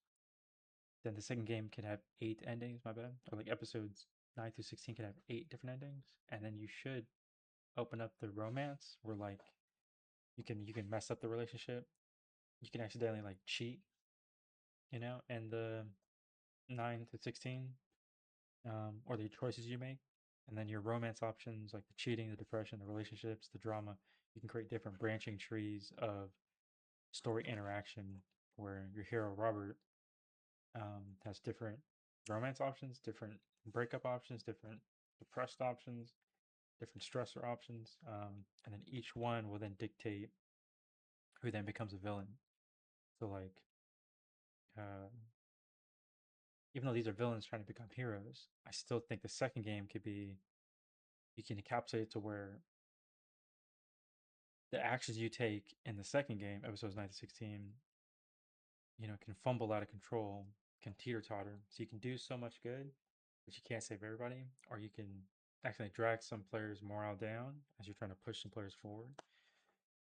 then the second game can have 8 endings, my bad. Or like episodes 9 through 16 can have 8 different endings. And then you should open up the romance where like you can mess up the relationship. You can accidentally like cheat, and the 9 to 16, or the choices you make. And then your romance options, like the cheating, the depression, the relationships, the drama, you can create different branching trees of story interaction where your hero Robert has different romance options, different breakup options, different depressed options, different stressor options, and then each one will then dictate who then becomes a villain. So like, even though these are villains trying to become heroes, I still think the second game could be, you can encapsulate it to where the actions you take in the second game, episodes 9 to 16, can fumble out of control, can teeter-totter. So you can do so much good, but you can't save everybody, or you can actually drag some players' morale down as you're trying to push some players forward.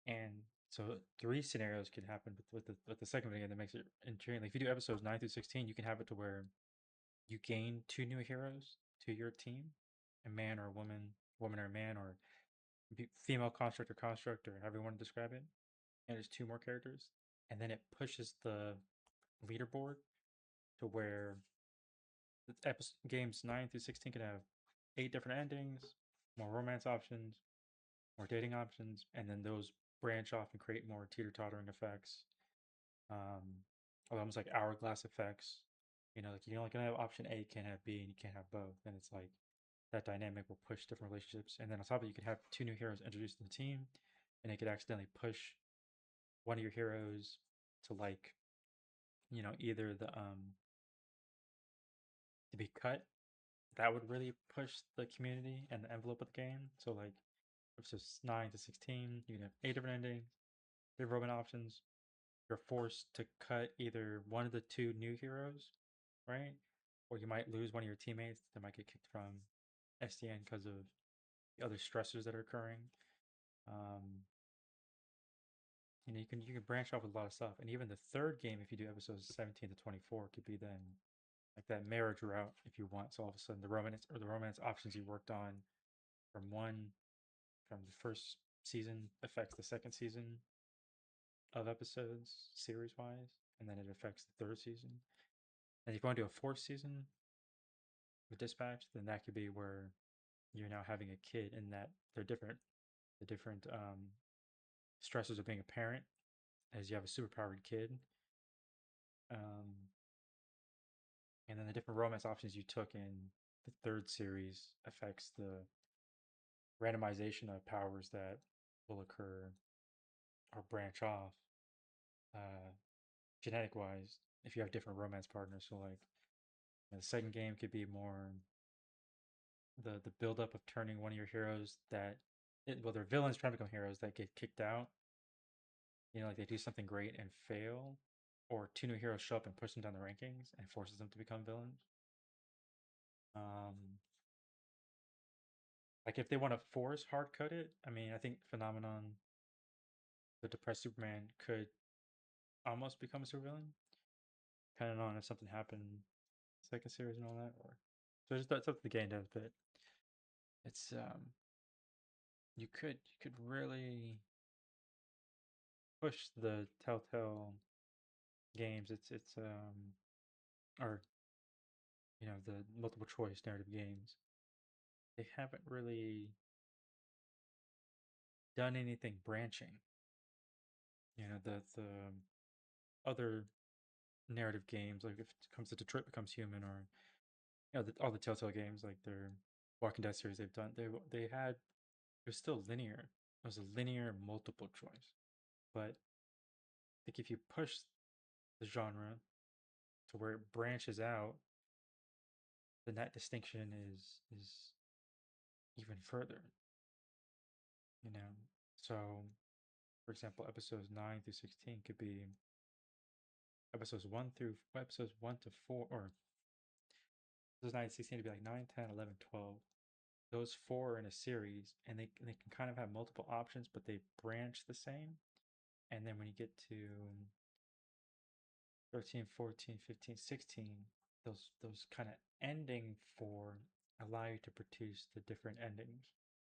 And so 3 scenarios could happen with the second video that makes it intriguing. Like if you do episodes 9 through 16, you can have it to where you gain 2 new heroes to your team, a man or a woman or a man, or female construct or however you want to describe it. And there's 2 more characters, and then it pushes the leaderboard to where the games 9 through 16 can have 8 different endings, more romance options, more dating options, and then those branch off and create more teeter-tottering effects, almost like hourglass effects. Like you only can have option A, you can't have B, and you can't have both. And it's like that dynamic will push different relationships. And then on top of it, you could have 2 new heroes introduced to the team, and it could accidentally push one of your heroes to like, either to be cut. That would really push the community and the envelope of the game. So like episodes 9 to 16, you can have 8 different endings, different romance options. You're forced to cut either one of the 2 new heroes, right? Or you might lose one of your teammates that might get kicked from SDN because of the other stressors that are occurring. You can branch off with a lot of stuff. And even the third game, if you do episodes 17 to 24, could be then like that marriage route if you want. So all of a sudden the romance options you worked on from the first season affects the second season of episodes series wise, and then it affects the third season. And if you want to do a 4th season with Dispatch, then that could be where you're now having a kid, and that the different stressors of being a parent as you have a superpowered kid, and then the different romance options you took in the third series affects the randomization of powers that will occur or branch off genetic wise if you have different romance partners. So like The second game could be more the build up of turning one of your heroes well, they're villains trying to become heroes that get kicked out. Like they do something great and fail, or two new heroes show up and push them down the rankings and forces them to become villains. Like if they want to force hard code it, I mean, I think Phenomenon, the depressed Superman, could almost become a supervillain, depending on if something happened second series and all that. Or so that's up to the game devs, but it's you could really push the Telltale games. It's or the multiple choice narrative games. They haven't really done anything branching. The other narrative games, like if it comes to Detroit Becomes Human, or all the Telltale games, like their Walking Dead series they've done, they had, it was still linear. It was a linear multiple choice, but I think if you push the genre to where it branches out, then that distinction is even further. So for example, episodes 9 through 16 could be episodes 1 to 4, or episodes 9 to 16 to be like 9, 10, 11, 12. Those four are in a series, and they can kind of have multiple options, but they branch the same. And then when you get to 13, 14, 15, 16, those kind of ending four allow you to produce the different endings.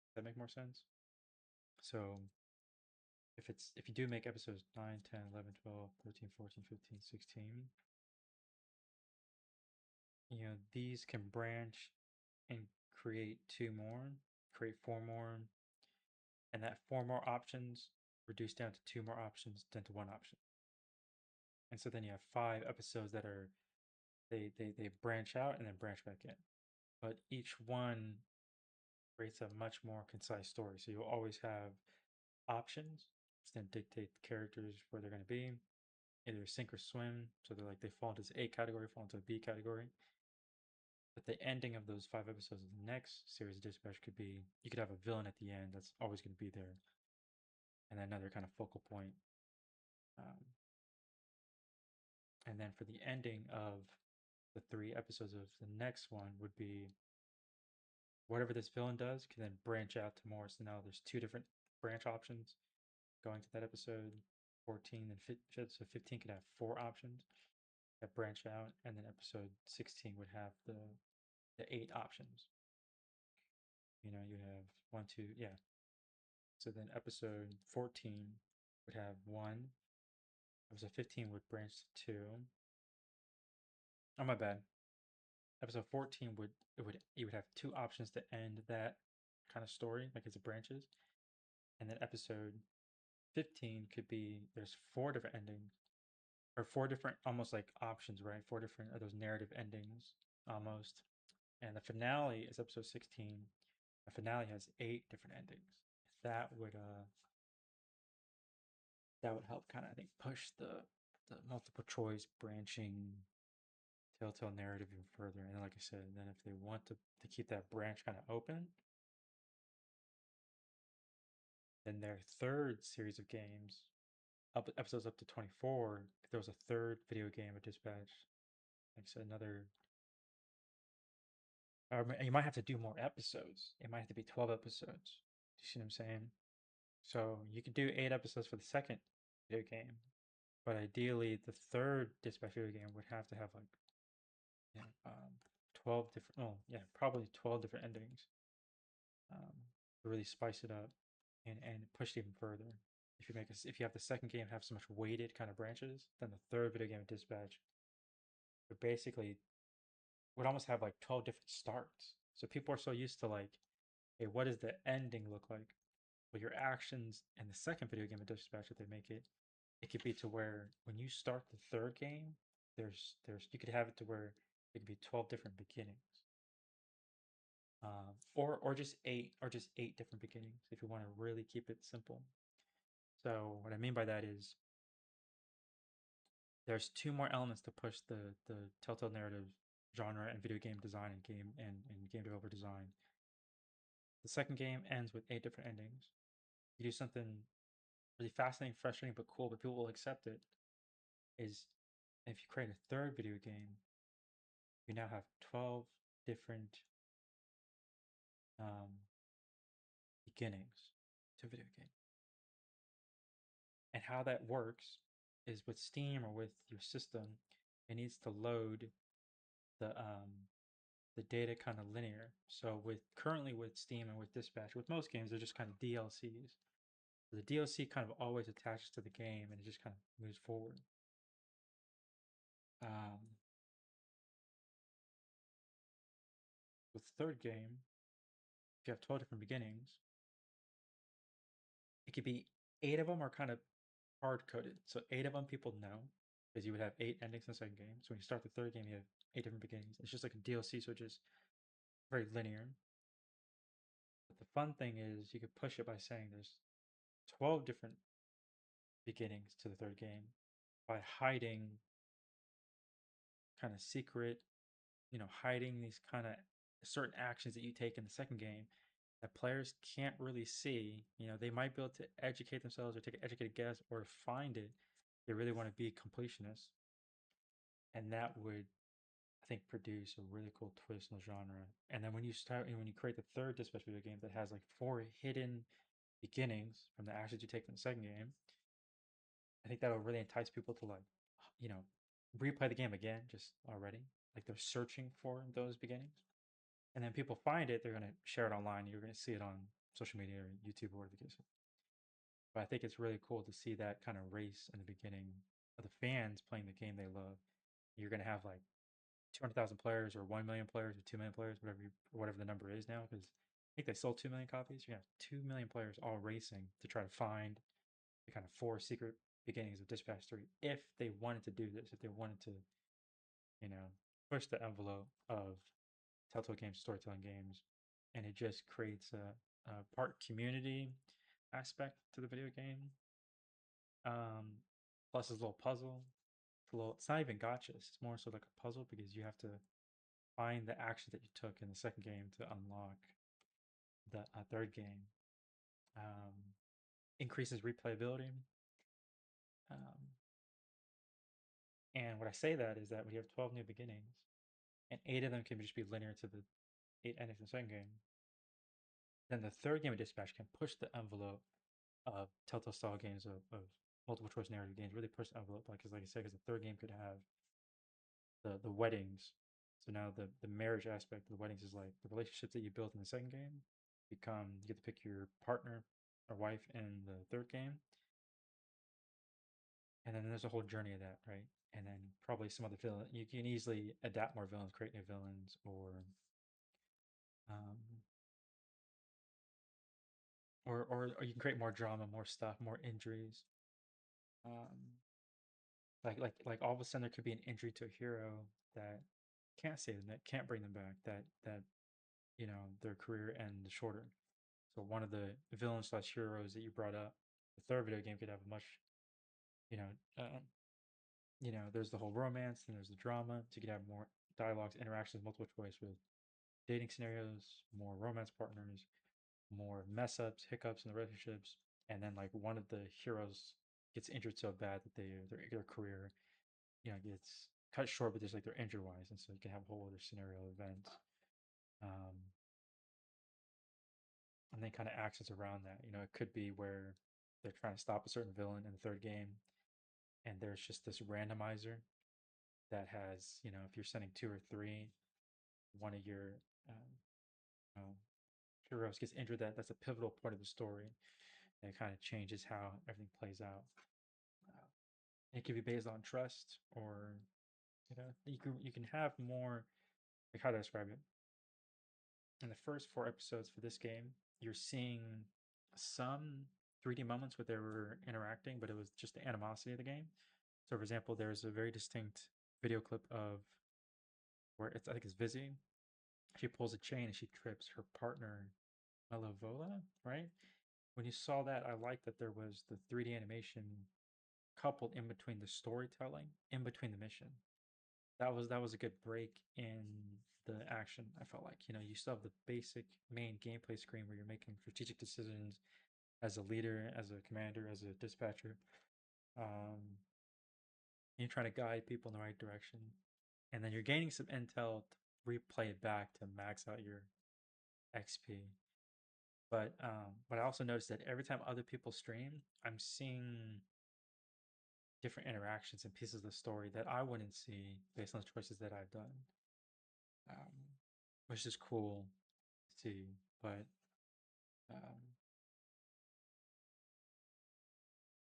Does that make more sense? So if you do make episodes 9, 10, 11, 12, 13, 14, 15, 16, these can branch and create create four more, and that four more options reduce down to two more options, then to one option. And so then you have 5 episodes that are they branch out and then branch back in. But each one creates a much more concise story. So you'll always have options that dictate the characters where they're going to be, either sink or swim. So they're like they fall into A category, fall into a B category. But the ending of those 5 episodes of the next series of Dispatch could be, you could have a villain at the end that's always going to be there, and another kind of focal point. And then for the ending of the 3 episodes of the next one would be whatever this villain does can then branch out to more. So now there's 2 different branch options going to that episode 14, and so 15 could have 4 options that branch out, and then episode 16 would have the 8 options. You have 1, 2, yeah. So then episode 14 would have 1. Episode 15 would branch to 2. Oh, my bad. Episode 14 you would have 2 options to end that kind of story, like as it branches. And then episode 15 could be, there's 4 different endings, or 4 different almost like options, right? 4 different of those narrative endings almost. And the finale is episode 16. The finale has 8 different endings. That would help kind of, I think, push the multiple choice branching Telltale narrative even further. And then, like I said, then if they want to keep that branch kind of open, then their third series of games, episodes up to 24, if there was a third video game of Dispatch, like I said, another. You might have to do more episodes. It might have to be 12 episodes. You see what I'm saying? So you could do 8 episodes for the second video game, but ideally the third Dispatch video game would have to have like 12 different, probably 12 different endings, to really spice it up and push it even further. If you have the second game have so much weighted kind of branches, then the third video game of Dispatch would basically almost have like 12 different starts. So people are so used to like, hey, what does the ending look like? Well, your actions in the second video game of Dispatch, if they make it, it could be to where when you start the third game, there's you could have it to where it could be 12 different beginnings, or just 8 different beginnings if you want to really keep it simple. So what I mean by that is there's 2 more elements to push the Telltale narrative genre and video game design and game developer design. The second game ends with 8 different endings. You do something really fascinating, frustrating, but cool, but people will accept it. Is if you create a third video game, you now have 12 different beginnings to a video game. And how that works is with Steam or with your system, it needs to load the data kind of linear. So currently with Steam and with Dispatch, with most games, they're just kind of DLCs. The DLC kind of always attaches to the game and it just kind of moves forward. With the third game, if you have 12 different beginnings, it could be 8 of them are kind of hard coded. So 8 of them people know, because you would have 8 endings in the second game. So when you start the third game, you have 8 different beginnings. It's just like a DLC, so it's just very linear. But the fun thing is you could push it by saying there's 12 different beginnings to the third game by hiding kind of secret, hiding these kind of certain actions that you take in the second game that players can't really see. They might be able to educate themselves or take an educated guess or find it. They really want to be completionists. And that would, I think, produce a really cool twist in the genre. And then when you create the third Dispatch video game that has like 4 hidden beginnings from the actions you take in the second game, I think that'll really entice people to replay the game again, just already. Like they're searching for those beginnings. And then people find it, they're going to share it online. You're going to see it on social media or YouTube or whatever the case is. But I think it's really cool to see that kind of race in the beginning of the fans playing the game they love. You're going to have like 200,000 players or 1 million players or 2 million players, whatever the number is now, because I think they sold 2 million copies. You have 2 million players all racing to try to find the kind of 4 secret beginnings of Dispatch 3 if they wanted to do this, if they wanted to, push the envelope of Telltale Games, storytelling games, and it just creates a part community aspect to the video game. Plus, this little puzzle. It's not even gotcha. It's more so like a puzzle because you have to find the action that you took in the second game to unlock the third game. Increases replayability. And what I say that is that we have 12 new beginnings, and 8 of them can just be linear to the 8 endings in the second game. Then the third game of Dispatch can push the envelope of Telltale style games of multiple choice narrative games. Really push the envelope, like I said, because the third game could have the weddings. So now the marriage aspect of the weddings is like the relationships that you built in the second game you get to pick your partner or wife in the third game. And then there's a whole journey of that, right? And then probably some other villain. You can easily adapt more villains, create new villains, or you can create more drama, more stuff, more injuries. Like all of a sudden there could be an injury to a hero that can't save them, that can't bring them back, that their career ends shorter. So one of the villains slash heroes that you brought up, the third video game could have a much, there's the whole romance and there's the drama. So you could have more dialogues, interactions, multiple choice with dating scenarios, more romance partners, more mess ups, hiccups in the relationships, and then like one of the heroes gets injured so bad that their career, gets cut short, but there's like they're injured wise, and so you can have a whole other scenario event. And then kind of actions around that. It could be where they're trying to stop a certain villain in the third game, and there's just this randomizer that has, if you're sending 2 or 3, one of your heroes gets injured. That's a pivotal point of the story. And it kind of changes how everything plays out. It can be based on trust, or you can have more. Like, how to describe it? In the first 4 episodes for this game, you're seeing some 3D moments where they were interacting, but it was just the animosity of the game. So, for example, there's a very distinct video clip of where I think it's Vizzy. She pulls a chain and she trips her partner, Melavola, right? When you saw that, I liked that there was the 3D animation coupled in between the storytelling, in between the mission. that was a good break in the action. I felt like, you know, you still have the basic main gameplay screen where you're making strategic decisions as a leader, as a commander, as a dispatcher. You're trying to guide people in the right direction, and then you're gaining some intel to replay it back to max out your XP. But I also noticed that every time other people stream, I'm seeing different interactions and pieces of the story that I wouldn't see based on the choices that I've done, which is cool to see. But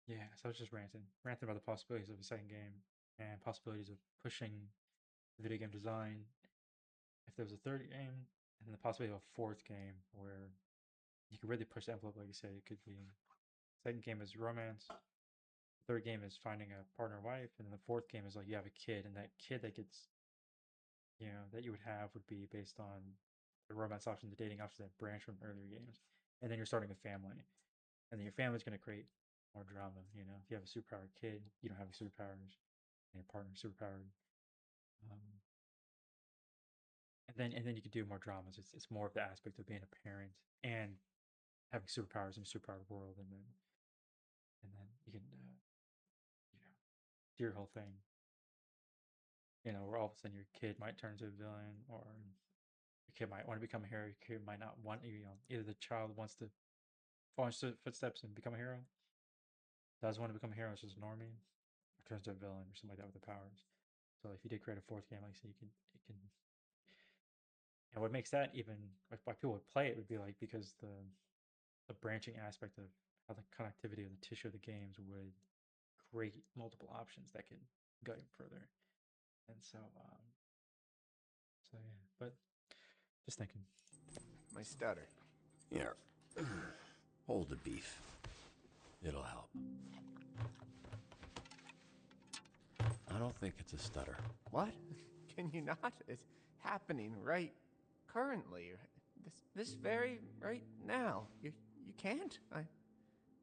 yeah, so I was just ranting about the possibilities of a second game and possibilities of pushing video game design. If there was a third game, and then the possibility of a fourth game where you could really push the envelope, like you said, it could be second game is romance, third game is finding a partner wife, and then the fourth game is like you have a kid, and that kid that gets, you know, that you would have would be based on the romance option, the dating option that branch from earlier games, and then you're starting a family, and then your family's going to create more drama. You know, if you have a superpowered kid, you don't have any superpowers, and your partner's superpowered. And then you can do more dramas. It's more of the aspect of being a parent and having superpowers in a superpowered world, and then you can you know, do your whole thing. You know, where all of a sudden your kid might turn into a villain, or your kid might want to become a hero. Your kid might not want. You know, either the child wants to follow in footsteps and become a hero, does want to become a hero, it's just a normie, or turns into a villain or something like that with the powers. So if you did create a fourth game, like I said, you can. And what makes that even why people would play it would be like because the branching aspect of how the connectivity of the tissue of the games would create multiple options that could go even further. And so yeah, but just thinking. My stutter. Here, hold the beef. It'll help. I don't think it's a stutter. What? Can you not? It's happening right currently. This very right now. You can't? I'm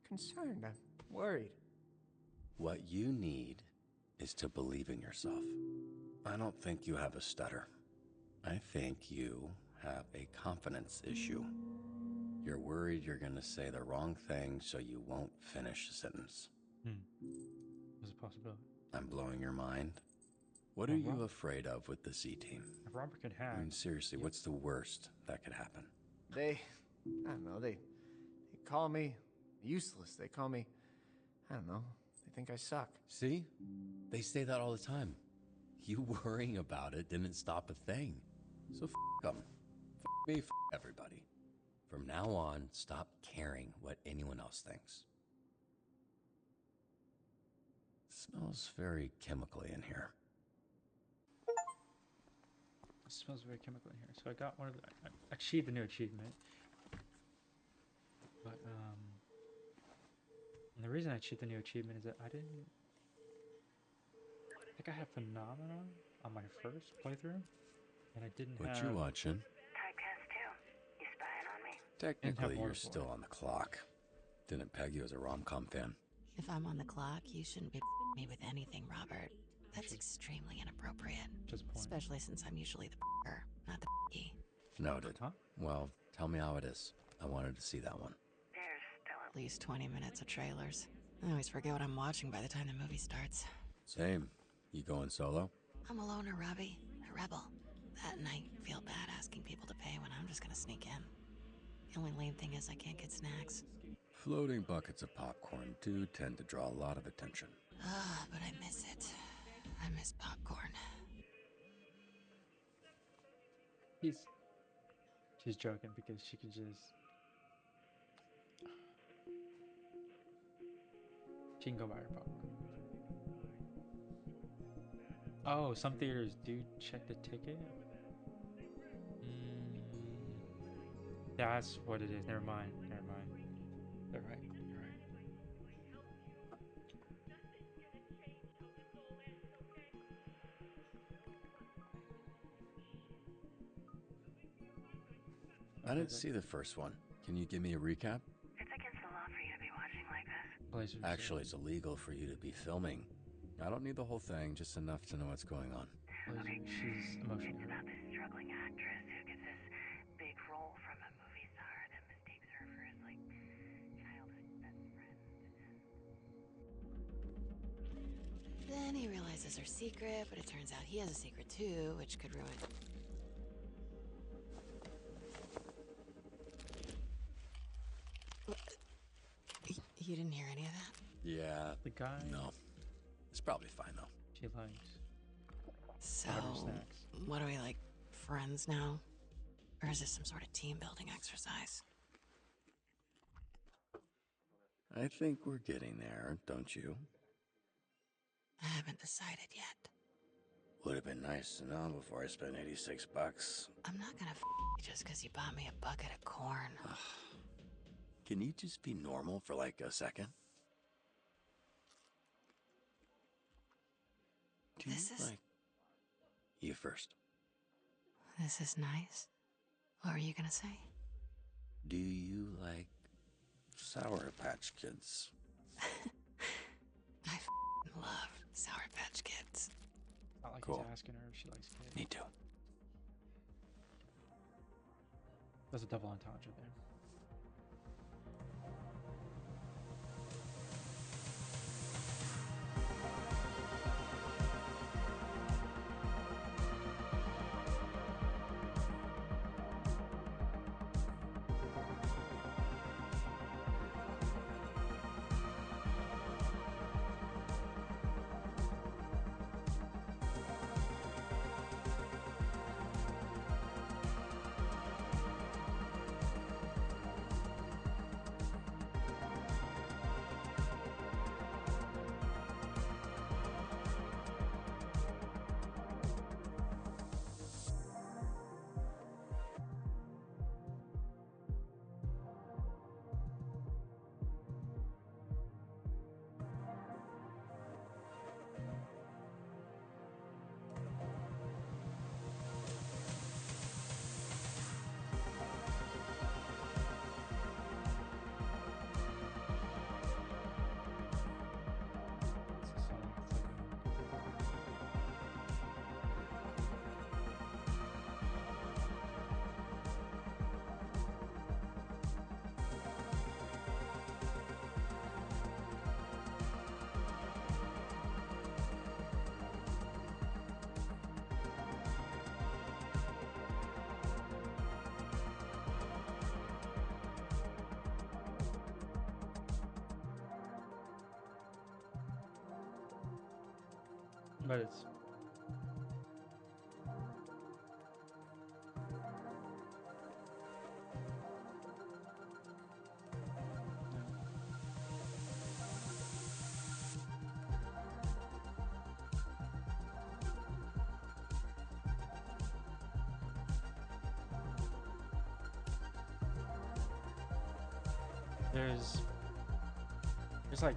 concerned. I'm worried. What you need is to believe in yourself. I don't think you have a stutter. I think you have a confidence issue. You're worried you're going to say the wrong thing so you won't finish the sentence. There's a possibility. I'm blowing your mind. What are you afraid of with the C-Team? If Robert could hack... I mean, seriously, what's the worst that could happen? I don't know, they call me useless. They call me, I don't know, they think I suck. See? They say that all the time. You worrying about it didn't stop a thing. So f*** them. F*** me, f*** everybody. From now on, stop caring what anyone else thinks. It smells very chemically in here. It smells very chemical in here. So I got one of the... I achieved the new achievement. But, and the reason I achieved the new achievement is that I think I had Phenomenon on my first playthrough, and I didn't have... What you watching? Typecast 2. You spying on me? Technically, you're still on the clock. Didn't peg you as a rom-com fan. If I'm on the clock, you shouldn't be me with anything, Robert. That's extremely inappropriate. Especially since I'm usually the not the Noted. Well, tell me how it is. I wanted to see that one. There's still at least 20 minutes of trailers. I always forget what I'm watching by the time the movie starts. Same. You going solo? I'm a loner, Robbie. A rebel. That and I feel bad asking people to pay when I'm just gonna sneak in. The only lame thing is I can't get snacks. Floating buckets of popcorn do tend to draw a lot of attention. Ah, but I miss it. I miss popcorn. She's joking because she can just... She can go buy her popcorn. Oh, some theaters do check the ticket? That's what it is. Never mind. They're right. You're right. I didn't see the first one. Can you give me a recap? It's against the law for you to be watching like this. Actually, it's illegal for you to be filming. I don't need the whole thing, just enough to know what's going on. Okay, she's emotionally it's hurt. about this struggling actress who gets this big role from a movie star that mistakes her for his, like, childhood best friend. Then he realizes her secret, but it turns out he has a secret too, which could ruin... You didn't hear any of that? Yeah. The guy. No. It's probably fine though. She likes. So, powder snacks. what are we, like, friends now? Or is this some sort of team building exercise? I think we're getting there, don't you? I haven't decided yet. Would have been nice to know before I spent $86. I'm not gonna you just because you bought me a bucket of corn. Can you just be normal for like a second? This is... Like, you first. This is nice. What were you gonna say? Do you like Sour Patch Kids? I love Sour Patch Kids. Not like Cool. he's asking her if she likes kids. Me too. There's a double entendre there. But it's there's like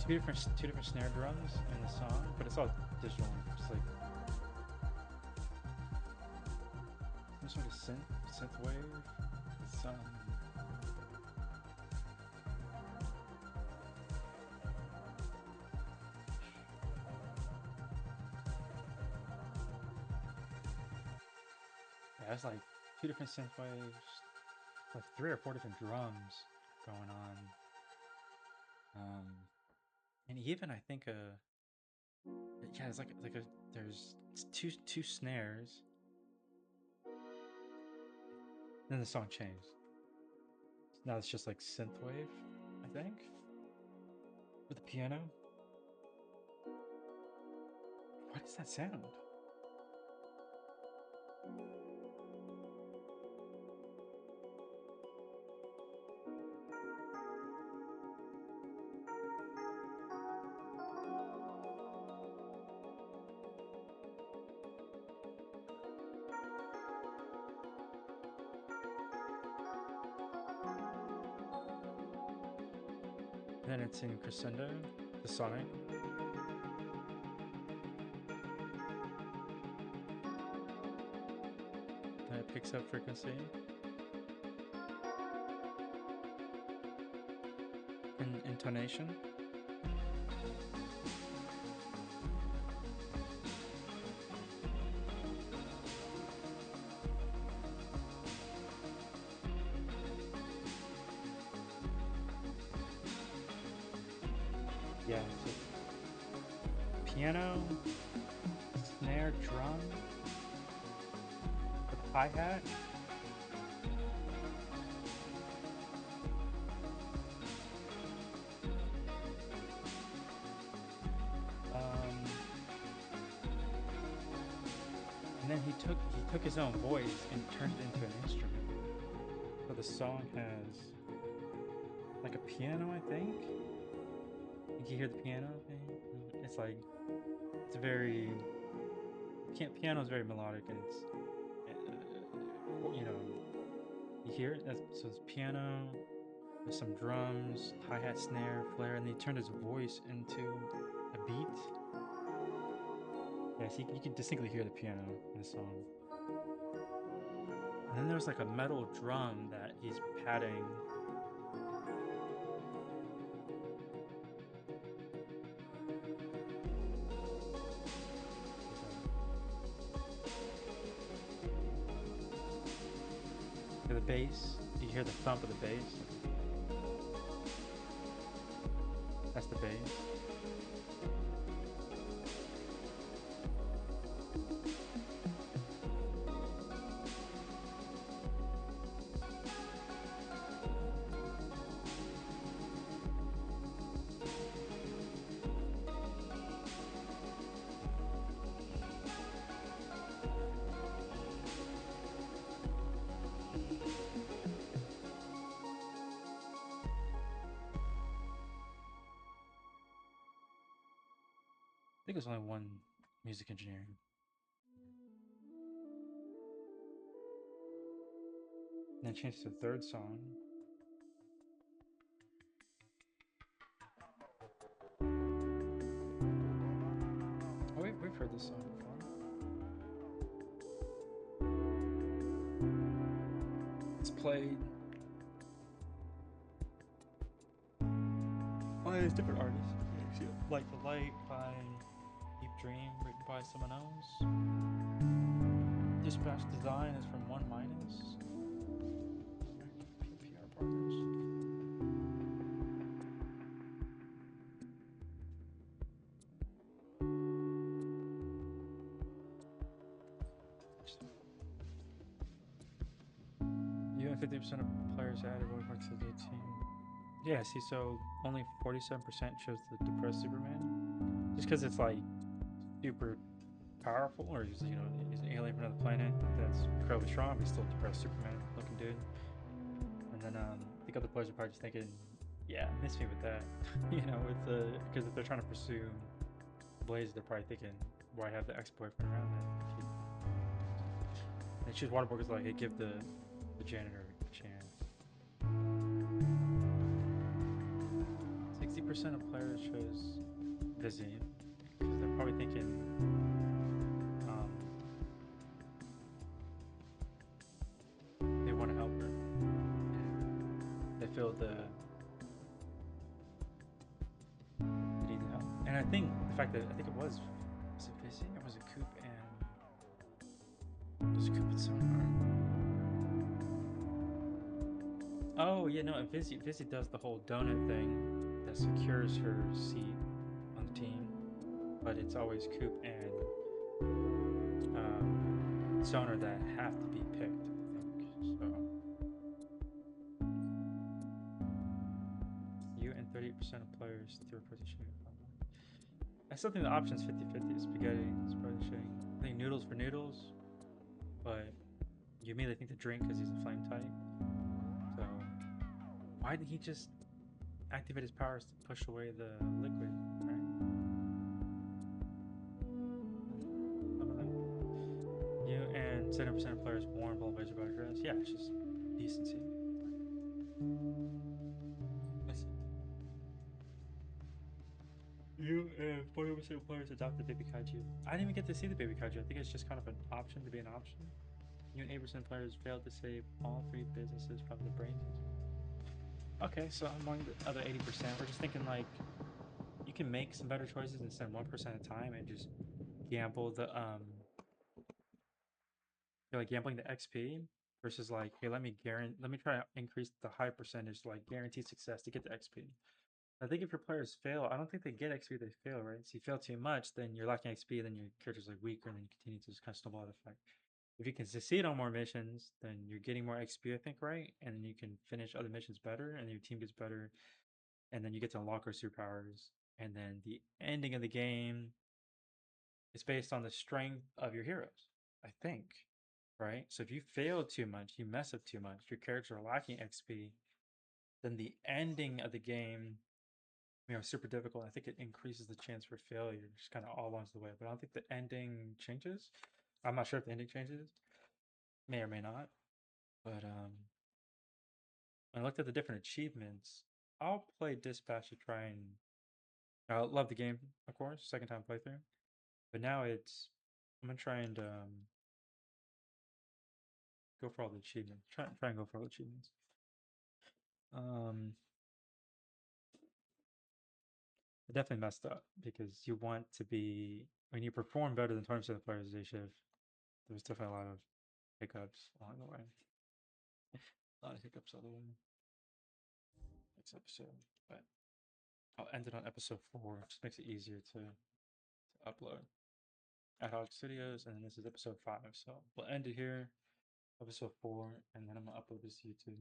two different snare drums in the song, but it's all digital. It's like some sort of synth wave. It's yeah, it's like two different synth waves, like 3 or 4 different drums going on. And even I think yeah, it's like there's two snares. Then the song changed. Now it's just like synthwave, I think, with the piano. What is that sound? Then it's in crescendo, the sonic. Then it picks up frequency. And intonation. piano, snare, drum, with hi-hat. And then he took his own voice and turned it into an instrument. So the song has like a piano, I think. You can hear the piano thing. It's like it's very piano is very melodic and it's you know you hear it. So it's piano with some drums, hi-hat, snare, flare, and he turned his voice into a beat. Yes, you can distinctly hear the piano in the song. And then there's like a metal drum that he's patting. The bass, you hear the thump of the bass. That's the bass. I think it was only one music engineer. And then changed to the third song. Oh, we've heard this song before. It's played by different artists. Like the Light by Deep Dream, written by someone else. Dispatch Design is from One Minus. PR Partners. You and 50% of players added one part to the team. Yeah, see, so only 47% chose the depressed Superman. Just because it's like super powerful, or he's he's an alien from another planet that's incredibly strong, but he's still a depressed Superman looking dude. And then I think other players are probably just thinking, yeah, miss me with that, with the because if they're trying to pursue Blaze, they're probably thinking, why have the ex-boyfriend around then? And choose Waterboy is like, hey, give the janitor a chance. 60% of players chose Vizzy because they're probably thinking they want to help her. They feel the need the help. And I think the fact that it was it Vizzy or was it Coop and was it Coop and Sonar? Oh yeah, no, Vizzy does the whole donut thing that secures her seat on the team, but it's always Coop and Sonar that have to be picked, I think. So you and 38% of players through representation. I still think the option's 50-50. Spaghetti, spaghetti. I think noodles for noodles, but you immediately think the drink because he's a flame type. So why did he just activate his powers to push away the liquid, right? You and 70% of players warn Blown Blazer about dress. Yeah, it's just decency. You and 40% of players adopted Baby Kaiju. I didn't even get to see the Baby Kaiju. I think it's just kind of an option to be an option. You and 8% of players failed to save all 3 businesses from the brain. Okay, so among the other 80%, we're just thinking like you can make some better choices and spend 1% at a time and just gamble the you're like gambling the XP versus like, hey, let me try to increase the high percentage to like guarantee success to get the XP. I think if your players fail, I don't think they get XP. They fail, right? So you fail too much, then you're lacking XP, then your character's like weaker, and then you continue to just kind of snowball the effect. If you can succeed on more missions, then you're getting more XP, I think, right? And then you can finish other missions better, and your team gets better, and then you get to unlock your superpowers. And then the ending of the game is based on the strength of your heroes, I think, right? So if you fail too much, you mess up too much, your characters are lacking XP, then the ending of the game, super difficult. I think it increases the chance for failure, just kind of all along the way. But I don't think the ending changes. I'm not sure if the ending changes, may or may not. But when I looked at the different achievements, I'll play Dispatch to try and. I love the game, of course, second time playthrough. But now I'm gonna try and go for all the achievements. Try and go for all the achievements. I definitely messed up because you want to be when you perform better than 20% of the players they should. There was definitely a lot of hiccups along the way. A lot of hiccups along the way. Next episode, but I'll end it on episode 4. It just makes it easier to upload. AdHoc Studios, and then this is episode 5. So we'll end it here, episode 4, and then I'm gonna upload this to YouTube.